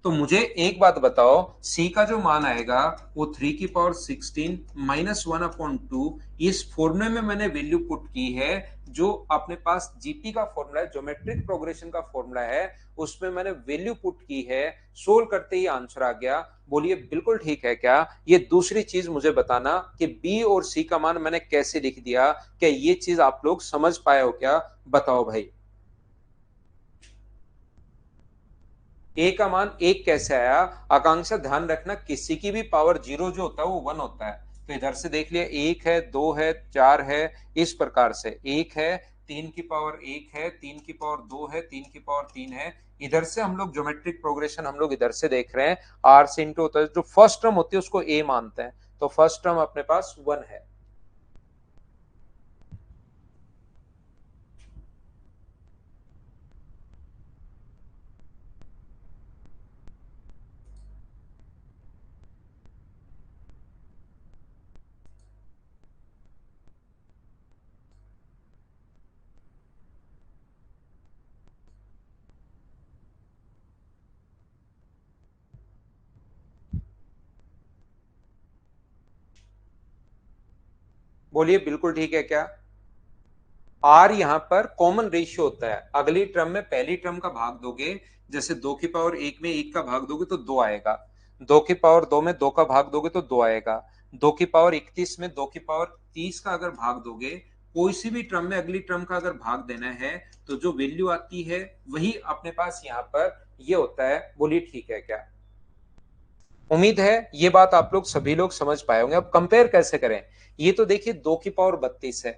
तो मुझे एक बात बताओ, सी का जो मान आएगा वो 3 की पावर 16 माइनस 1/2, इस फॉर्मूले में मैंने वैल्यू पुट की है, जो अपने पास जीपी का फॉर्मूला है, ज्योमेट्रिक प्रोग्रेशन का फॉर्मूला है, उसमें मैंने वैल्यू पुट की है, सोल्व करते ही आंसर आ गया। बोलिए बिल्कुल ठीक है क्या? ये दूसरी चीज मुझे बताना कि बी और सी का मान मैंने कैसे लिख दिया, क्या ये चीज आप लोग समझ पाए हो क्या? बताओ भाई। ए का मान 1 कैसे आया? आकांक्षा ध्यान रखना, किसी की भी पावर 0 जो होता है वो 1 होता है, तो इधर से देख लिया, 1 है, 2 है, 4 है, इस प्रकार से 1 है, 3 की पावर 1 है, 3 की पावर 2 है, 3 की पावर 3 है। इधर से हम लोग ज्योमेट्रिक प्रोग्रेशन हम लोग इधर से देख रहे हैं, आर से इंटू होता है, जो फर्स्ट टर्म होती है उसको ए मानते हैं, तो फर्स्ट टर्म अपने पास 1 है। बोलिए बिल्कुल ठीक है क्या? आर यहाँ पर कॉमन रेशियो होता है, अगली टर्म में पहली टर्म का भाग दोगे, जैसे 2 की पावर 1 में 1 का भाग दोगे तो 2 आएगा, 2 की पावर 2 में 2 का भाग दोगे तो 2 आएगा, 2 की पावर 31 में 2 की पावर 30 का अगर भाग दोगे, कोई सी भी टर्म में अगली टर्म का अगर भाग देना है तो जो वैल्यू आती है वही अपने पास यहाँ पर ये होता है। बोलिए ठीक है क्या? उम्मीद है ये बात आप लोग सभी लोग समझ पाए होंगे। अब कंपेयर कैसे करें? ये तो देखिए 2 की पावर 32 है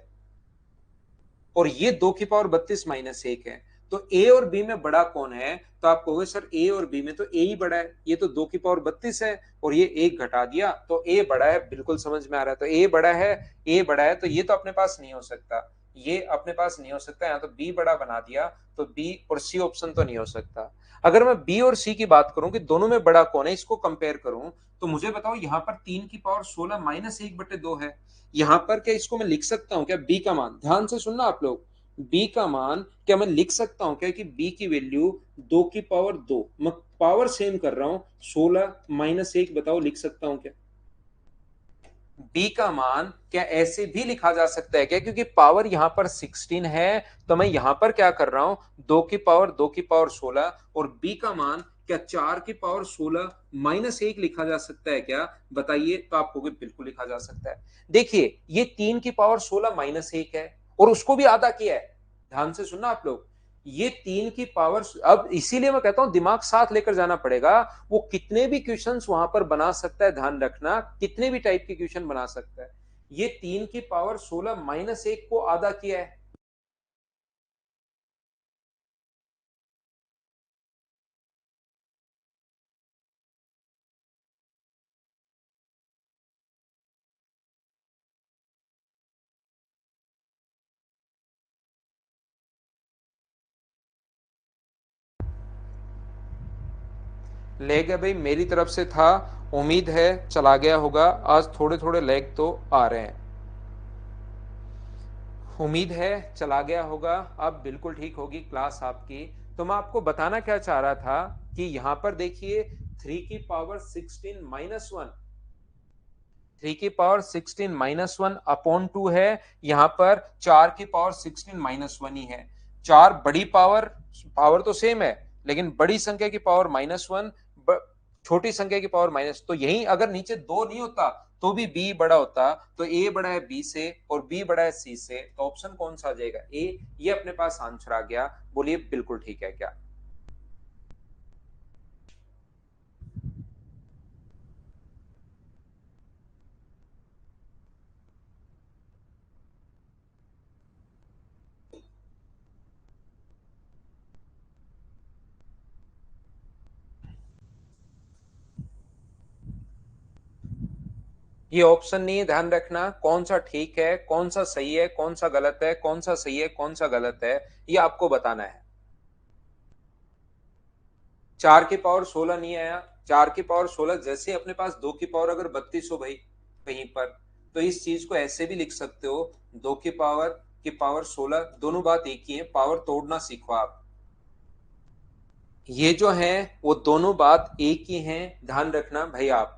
और ये 2 की पावर 32 माइनस 1 है, तो ए और बी में बड़ा कौन है? तो आप कहोगे सर ए और बी में तो ए ही बड़ा है, ये तो 2 की पावर 32 है और ये एक घटा दिया तो ए बड़ा है। बिल्कुल समझ में आ रहा है, तो ए बड़ा है, ए बड़ा है, तो ये तो अपने पास नहीं हो सकता, ये अपने पास नहीं हो सकता, यहाँ तो बी बड़ा बना दिया, तो बी और सी ऑप्शन तो नहीं हो सकता। अगर मैं बी और सी की बात करूं कि दोनों में बड़ा कौन है, इसको कंपेयर करूं, तो मुझे बताओ यहाँ पर 3 की पावर 16 माइनस 1/2 है, यहाँ पर क्या इसको मैं लिख सकता हूँ क्या? बी का मान, ध्यान से सुनना आप लोग, बी का मान क्या मैं लिख सकता हूँ क्या कि बी की वैल्यू 2 की पावर 2, मैं पावर सेम कर रहा हूं, 16 माइनस 1, बताओ लिख सकता हूं क्या? बी का मान क्या ऐसे भी लिखा जा सकता है क्या? क्योंकि पावर यहां पर 16 है, तो मैं यहां पर क्या कर रहा हूं, 2 की पावर 16, और बी का मान क्या 4 की पावर 16 माइनस 1 लिखा जा सकता है क्या? बताइए, तो आपको भी बिल्कुल लिखा जा सकता है। देखिए ये 3 की पावर 16 माइनस 1 है और उसको भी आधा किया है, ध्यान से सुनना आप लोग, ये 3 की पावर, अब इसीलिए मैं कहता हूं दिमाग साथ लेकर जाना पड़ेगा, वो कितने भी क्वेश्चंस वहां पर बना सकता है, ध्यान रखना, कितने भी टाइप के क्वेश्चन बना सकता है। ये 3 की पावर 16 माइनस 1 को आधा किया है। लेग है भाई मेरी तरफ से था, उम्मीद है चला गया होगा, आज थोड़े थोड़े लेग तो आ रहे हैं, उम्मीद है चला गया होगा, अब बिल्कुल ठीक होगी क्लास आपकी। तो मैं आपको बताना क्या चाह रहा था कि यहां पर देखिए 3 की पावर 16 माइनस 1, 3 की पावर 16 माइनस 1 अपॉन 2 है, यहां पर 4 की पावर 16 माइनस 1 ही है, चार बड़ी पावर, पावर तो सेम है लेकिन बड़ी संख्या की पावर माइनस 1, छोटी संख्या की पावर माइनस, तो यही अगर नीचे 2 नहीं होता तो भी बी बड़ा होता, तो ए बड़ा है बी से और बी बड़ा है सी से, तो ऑप्शन कौन सा आ जाएगा? ए, ये अपने पास आंसर आ गया। बोलिए बिल्कुल ठीक है क्या? ये ऑप्शन नहीं है, ध्यान रखना, कौन सा ठीक है, कौन सा सही है, कौन सा गलत है, कौन सा सही है, कौन सा गलत है, ये आपको बताना है। 4 की पावर 16 नहीं आया, 4 की पावर 16 जैसे अपने पास 2 की पावर अगर 32 हो भाई कहीं पर, तो इस चीज को ऐसे भी लिख सकते हो, 2 की पावर 16, दोनों बात एक ही है, पावर तोड़ना सीखो आप, ये जो है वो दोनों बात एक ही हैं, ध्यान रखना भाई आप,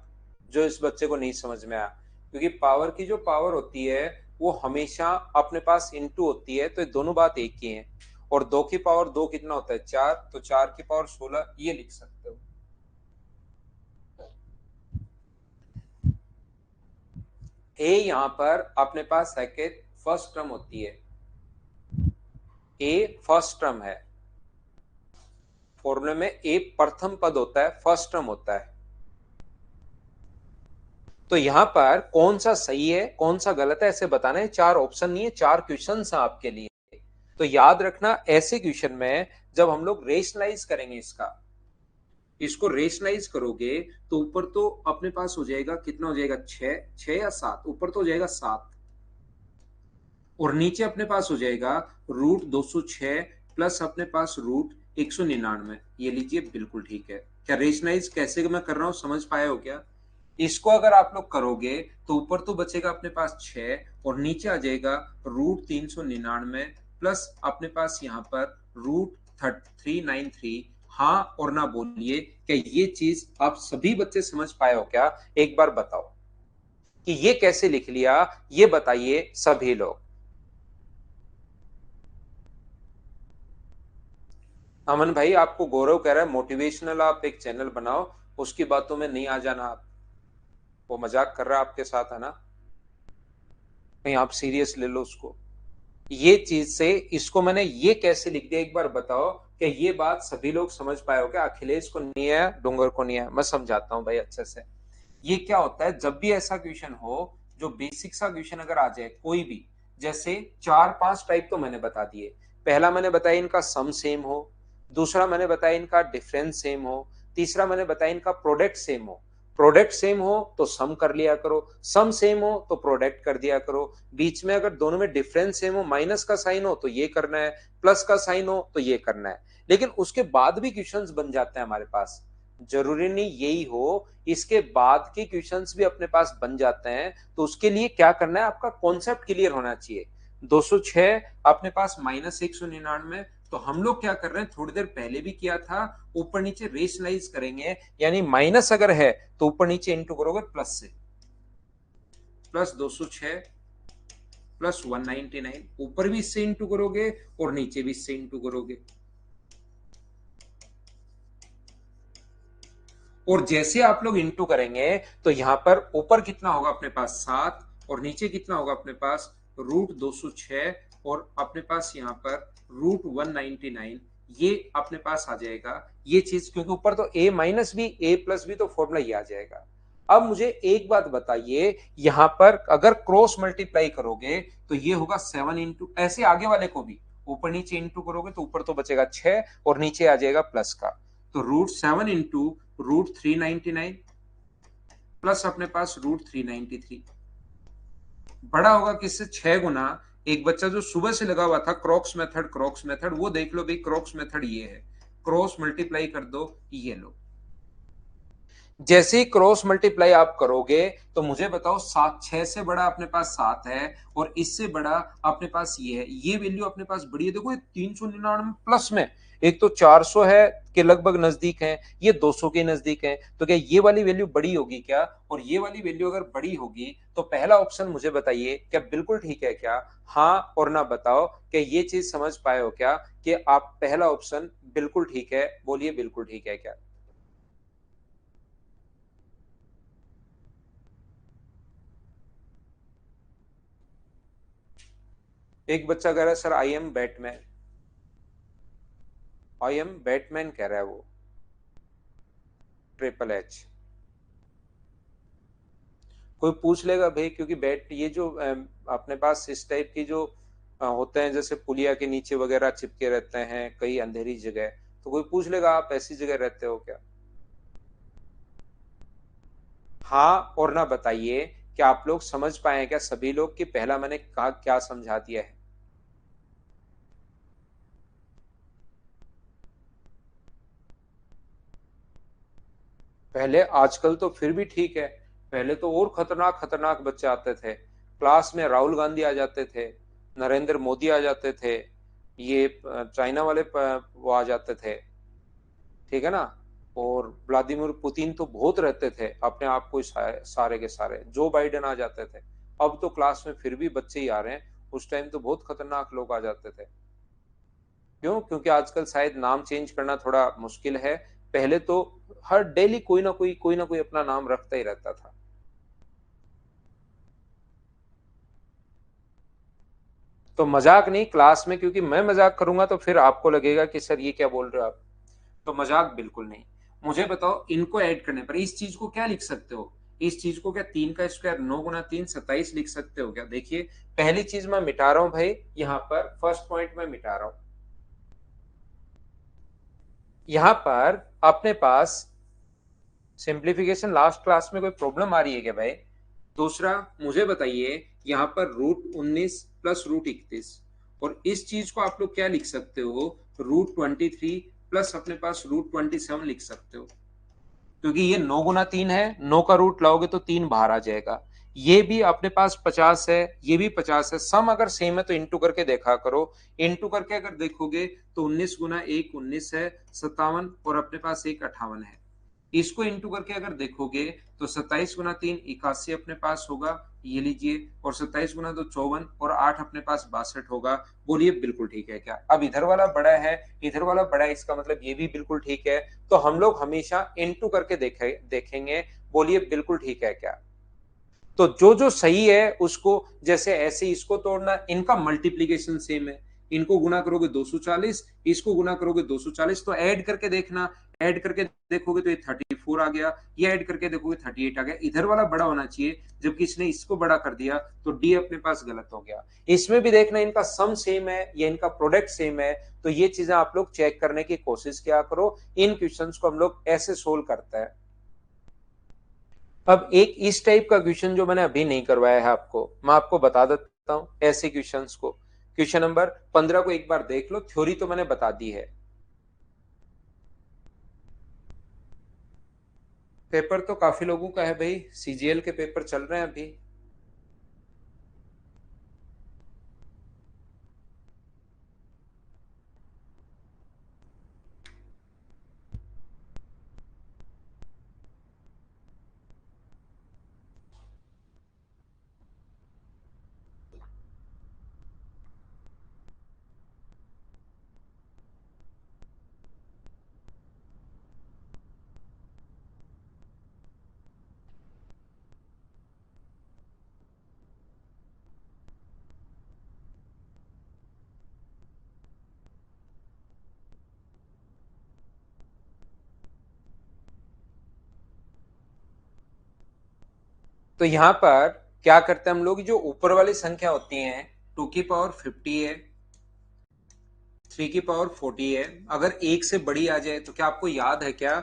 जो इस बच्चे को नहीं समझ में आया, क्योंकि पावर की जो पावर होती है वो हमेशा अपने पास इंटू होती है, तो ये दोनों बात एक ही है, और 2 की पावर 2 कितना होता है? 4, तो 4 की पावर 16 ये लिख सकते हो। ए यहां पर अपने पास सेकेंड फर्स्ट टर्म होती है, ए फर्स्ट टर्म है, फॉर्मूले में ए प्रथम पद होता है, फर्स्ट टर्म होता है, तो यहां पर कौन सा सही है कौन सा गलत है ऐसे बताना है। 4 ऑप्शन नहीं है, 4 क्वेश्चन है आपके लिए। तो याद रखना ऐसे क्वेश्चन में जब हम लोग रेशनलाइज करेंगे इसको रेशनलाइज करोगे तो ऊपर तो अपने पास हो जाएगा, कितना हो जाएगा, 6 या 7, ऊपर तो हो जाएगा 7 और नीचे अपने पास हो जाएगा √206 प्लस अपने पास √199। ये लीजिए बिल्कुल ठीक है। क्या रेशनलाइज कैसे मैं कर रहा हूं समझ पाए हो क्या? इसको अगर आप लोग करोगे तो ऊपर तो बचेगा अपने पास 6 और नीचे आ जाएगा √399 प्लस अपने पास यहाँ पर √393। हाँ और ना बोलिए, क्या ये चीज आप सभी बच्चे समझ पाए हो क्या? एक बार बताओ कि ये कैसे लिख लिया, ये बताइए सभी लोग। अमन भाई आपको गौरव कह रहा है मोटिवेशनल आप एक चैनल बनाओ, उसकी बातों में नहीं आ जाना आप। वो मजाक कर रहा है आपके साथ है ना, कहीं आप सीरियस ले लो उसको। ये चीज से इसको मैंने ये कैसे लिख दिया एक बार बताओ कि ये बात सभी लोग समझ पाए हो क्या? अखिलेश को नहीं है, डूंगर को नहीं है, मैं समझाता हूँ भाई अच्छे से। ये क्या होता है जब भी ऐसा क्वेश्चन हो जो बेसिक सा क्वेश्चन अगर आ जाए कोई भी, जैसे 4-5 टाइप तो मैंने बता दिए। पहला मैंने बताया इनका सम सेम हो, दूसरा मैंने बताया इनका डिफरेंस सेम हो, तीसरा मैंने बताया इनका प्रोडक्ट सेम हो। प्रोडक्ट सेम हो तो सम कर लिया करो, सम सेम हो तो प्रोडक्ट कर दिया करो। बीच में अगर दोनों में डिफरेंस सेम हो, माइनस का साइन हो तो ये करना है, प्लस का साइन हो तो ये करना है। लेकिन उसके बाद भी क्वेश्चंस बन जाते हैं हमारे पास, जरूरी नहीं यही हो, इसके बाद के क्वेश्चंस भी अपने पास बन जाते हैं। तो उसके लिए क्या करना है, आपका कॉन्सेप्ट क्लियर होना चाहिए। 206 अपने पास -199, तो हम लोग क्या कर रहे हैं, थोड़ी देर पहले भी किया था, ऊपर नीचे रेशनलाइज करेंगे। यानी माइनस अगर है तो ऊपर नीचे इंटू करोगे प्लस से, प्लस 206 प्लस 199, ऊपर भी इससे इंटू करोगे और नीचे भी इससे इंटू करोगे। और जैसे आप लोग इंटू करेंगे तो यहां पर ऊपर कितना होगा अपने पास 7 और नीचे कितना होगा अपने पास √206 और अपने पास यहाँ पर √199। ये अपने पास आ जाएगा ये चीज, क्योंकि ऊपर तो a माइनस भी a प्लस भी, तो फॉर्मूला ये आ जाएगा। अब मुझे एक बात बताइए, यहां पर अगर क्रॉस मल्टीप्लाई करोगे तो ये होगा 7 इंटू, ऐसे आगे वाले को भी ऊपर नीचे इंटू करोगे तो ऊपर तो बचेगा 6 और नीचे आ जाएगा प्लस का। तो √7 इंटू √399 प्लस अपने पास √393 बड़ा होगा किससे, 6 गुना। एक बच्चा जो सुबह से लगा हुआ था क्रॉक्स मेथड वो देख लो भाई, क्रॉक्स मेथड ये है, क्रॉस मल्टीप्लाई कर दो, ये लो। जैसे ही क्रॉस मल्टीप्लाई आप करोगे तो मुझे बताओ 7, 6 से बड़ा अपने पास 7 है और इससे बड़ा अपने पास ये है, ये वैल्यू अपने पास बड़ी है। देखो ये 399 प्लस में, एक तो 400 है के लगभग नजदीक है, ये 200 के नजदीक है, तो क्या ये वाली वैल्यू बड़ी होगी क्या? और ये वाली वैल्यू अगर बड़ी होगी तो पहला ऑप्शन मुझे बताइए क्या बिल्कुल ठीक है क्या? हाँ और ना बताओ क्या ये चीज समझ पाए हो क्या कि आप पहला ऑप्शन बिल्कुल ठीक है, बोलिए बिल्कुल ठीक है क्या? एक बच्चा कह रहा है sir I am Batman, I am Batman कह रहा है वो, ट्रिपल H। कोई पूछ लेगा भाई, क्योंकि बैट ये जो अपने पास इस टाइप की जो होते हैं, जैसे पुलिया के नीचे वगैरह चिपके रहते हैं कई अंधेरी जगह, तो कोई पूछ लेगा आप ऐसी जगह रहते हो क्या? हाँ और ना बताइए, क्या आप लोग समझ पाए क्या सभी लोग कि पहला मैंने कहा क्या समझा दिया है? पहले, आजकल तो फिर भी ठीक है, पहले तो और खतरनाक खतरनाक बच्चे आते थे क्लास में, राहुल गांधी आ जाते थे, नरेंद्र मोदी आ जाते थे, ये चाइना वाले वो आ जाते थे, ठीक है ना, और व्लादिमीर पुतिन तो बहुत रहते थे अपने आप को सारे के सारे, जो बाइडेन आ जाते थे। अब तो क्लास में फिर भी बच्चे ही आ रहे हैं, उस टाइम तो बहुत खतरनाक लोग आ जाते थे। क्यों? क्योंकि आजकल शायद नाम चेंज करना थोड़ा मुश्किल है, पहले तो हर डेली कोई ना कोई अपना नाम रखता ही रहता था। तो मजाक नहीं क्लास में, क्योंकि मैं मजाक करूंगा तो फिर आपको लगेगा कि सर ये क्या बोल रहे हो आप। तो मजाक बिल्कुल नहीं। मुझे बताओ इनको ऐड करने पर इस चीज को क्या लिख सकते हो, इस चीज को क्या 3 का स्क्वायर 9 गुना 3 27 लिख सकते हो क्या? देखिए पहली चीज मैं मिटा रहा हूं भाई, यहाँ पर फर्स्ट पॉइंट में मिटा रहा हूं। यहां पर अपने पास सिंप्लीफिकेशन लास्ट क्लास में कोई प्रॉब्लम आ रही है क्या भाई? दूसरा मुझे बताइए, यहाँ पर √19 प्लस √31, और इस चीज को आप लोग क्या लिख सकते हो, √23 प्लस अपने पास √27 लिख सकते हो, क्योंकि ये 9 गुना 3 है, 9 का रूट लाओगे तो 3 बाहर आ जाएगा। ये भी अपने पास 50 है, ये भी 50 है, सम अगर सेम है तो इंटू करके देखा करो। इंटू करके अगर देखोगे तो 19 गुना 1 19 है 57, और अपने पास एक 58 है। इसको इंटू करके अगर देखोगे तो 27 गुना 3 81 अपने पास होगा, ये लीजिए, और 27 गुना 2 54, और 8 अपने पास 62 होगा। बोलिए बिल्कुल ठीक है क्या? अब इधर वाला बड़ा है, इधर वाला बड़ा है, इसका मतलब ये भी बिल्कुल ठीक है। तो हम लोग हमेशा इनटू करके देखेंगे। बोलिए बिल्कुल ठीक है क्या? तो जो जो सही है उसको, जैसे ऐसे इसको तोड़ना, इनका मल्टीप्लीकेशन सेम है, इनको गुना करोगे 240, इसको गुना करोगे 240, तो ऐड करके देखना, ऐड करके देखोगे तो ये 34 आ गया, ये ऐड करके देखोगे 38 आ गया। इधर वाला बड़ा होना चाहिए, जबकि इसने इसको बड़ा कर दिया, तो डी अपने पास गलत हो गया। इसमें भी देखना इनका सम सेम है या इनका प्रोडक्ट सेम है, तो ये चीजें आप लोग चेक करने की कोशिश किया करो। इन क्वेश्चंस को हम लोग ऐसे सोल्व करते हैं। अब एक इस टाइप का क्वेश्चन जो मैंने अभी नहीं करवाया है आपको, मैं आपको बता देता हूं ऐसे क्वेश्चंस को। क्वेश्चन नंबर 15 को एक बार देख लो, थ्योरी तो मैंने बता दी है। पेपर तो काफी लोगों का है भाई, सीजीएल के पेपर चल रहे हैं अभी। तो यहां पर क्या करते हैं हम लोग, जो ऊपर वाली संख्या होती है, 2 की पावर 50 है, 3 की पावर 40 है, अगर एक से बड़ी आ जाए तो क्या आपको याद है क्या,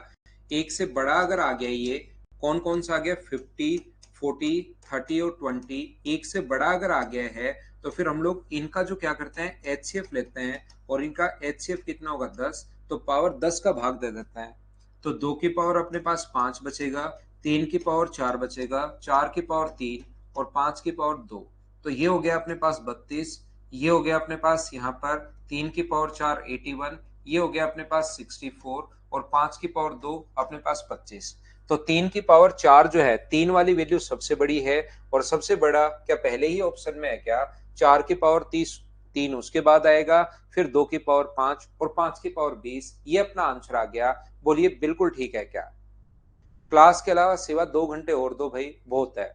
एक से बड़ा अगर आ गया, ये कौन कौन सा आ गया, 50 40 30 और 20, एक से बड़ा अगर आ गया है, तो फिर हम लोग इनका जो क्या करते हैं, एचसीएफ लेते हैं, और इनका एचसीएफ कितना होगा, 10, तो पावर 10 का भाग दे देते हैं। तो 2 की पावर अपने पास 5 बचेगा, 3 की पावर 4 बचेगा, 4 की पावर 3, और 5 की पावर 2, तो ये हो गया अपने पास 32। ये हो गया अपने पास यहाँ पर 3 की पावर 4 81, ये हो गया अपने पास 64, और 5 की पावर 2 अपने पास 25। तो 3 की पावर 4 जो है, 3 वाली वैल्यू सबसे बड़ी है, और सबसे बड़ा क्या पहले ही ऑप्शन में है क्या, 4 की पावर 30, 3 उसके बाद आएगा, फिर 2 की पावर 5, और 5 की पावर 20, ये अपना आंसर आ गया। बोलिए बिल्कुल ठीक है क्या? क्लास के अलावा सिवा 2 घंटे और दो भाई, बहुत है।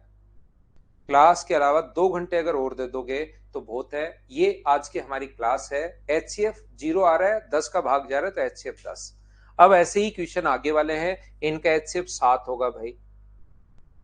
क्लास के अलावा 2 घंटे अगर और दे दोगे तो बहुत है। ये आज की हमारी क्लास है। एचसीएफ 0 आ रहा है, 10 का भाग जा रहा है, तो एचसीएफ 10। अब ऐसे ही क्वेश्चन आगे वाले हैं, इनका एचसीएफ 7 होगा भाई,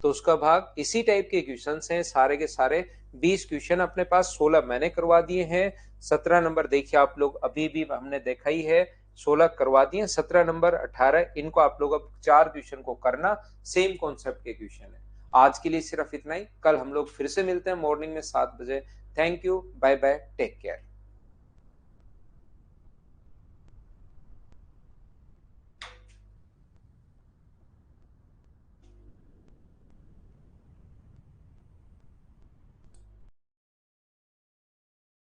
तो उसका भाग, इसी टाइप के क्वेश्चन हैं सारे के सारे। 20 क्वेश्चन अपने पास, 16 मैंने करवा दिए हैं, 17 नंबर देखिए आप लोग अभी भी हमने देखा ही है, 16 करवा दिए, 17 नंबर 18, इनको आप लोग अब 4 क्वेश्चन को करना, सेम कॉन्सेप्ट के क्वेश्चन है। आज के लिए सिर्फ इतना ही, कल हम लोग फिर से मिलते हैं मॉर्निंग में 7 बजे। Thank you, bye bye, take care.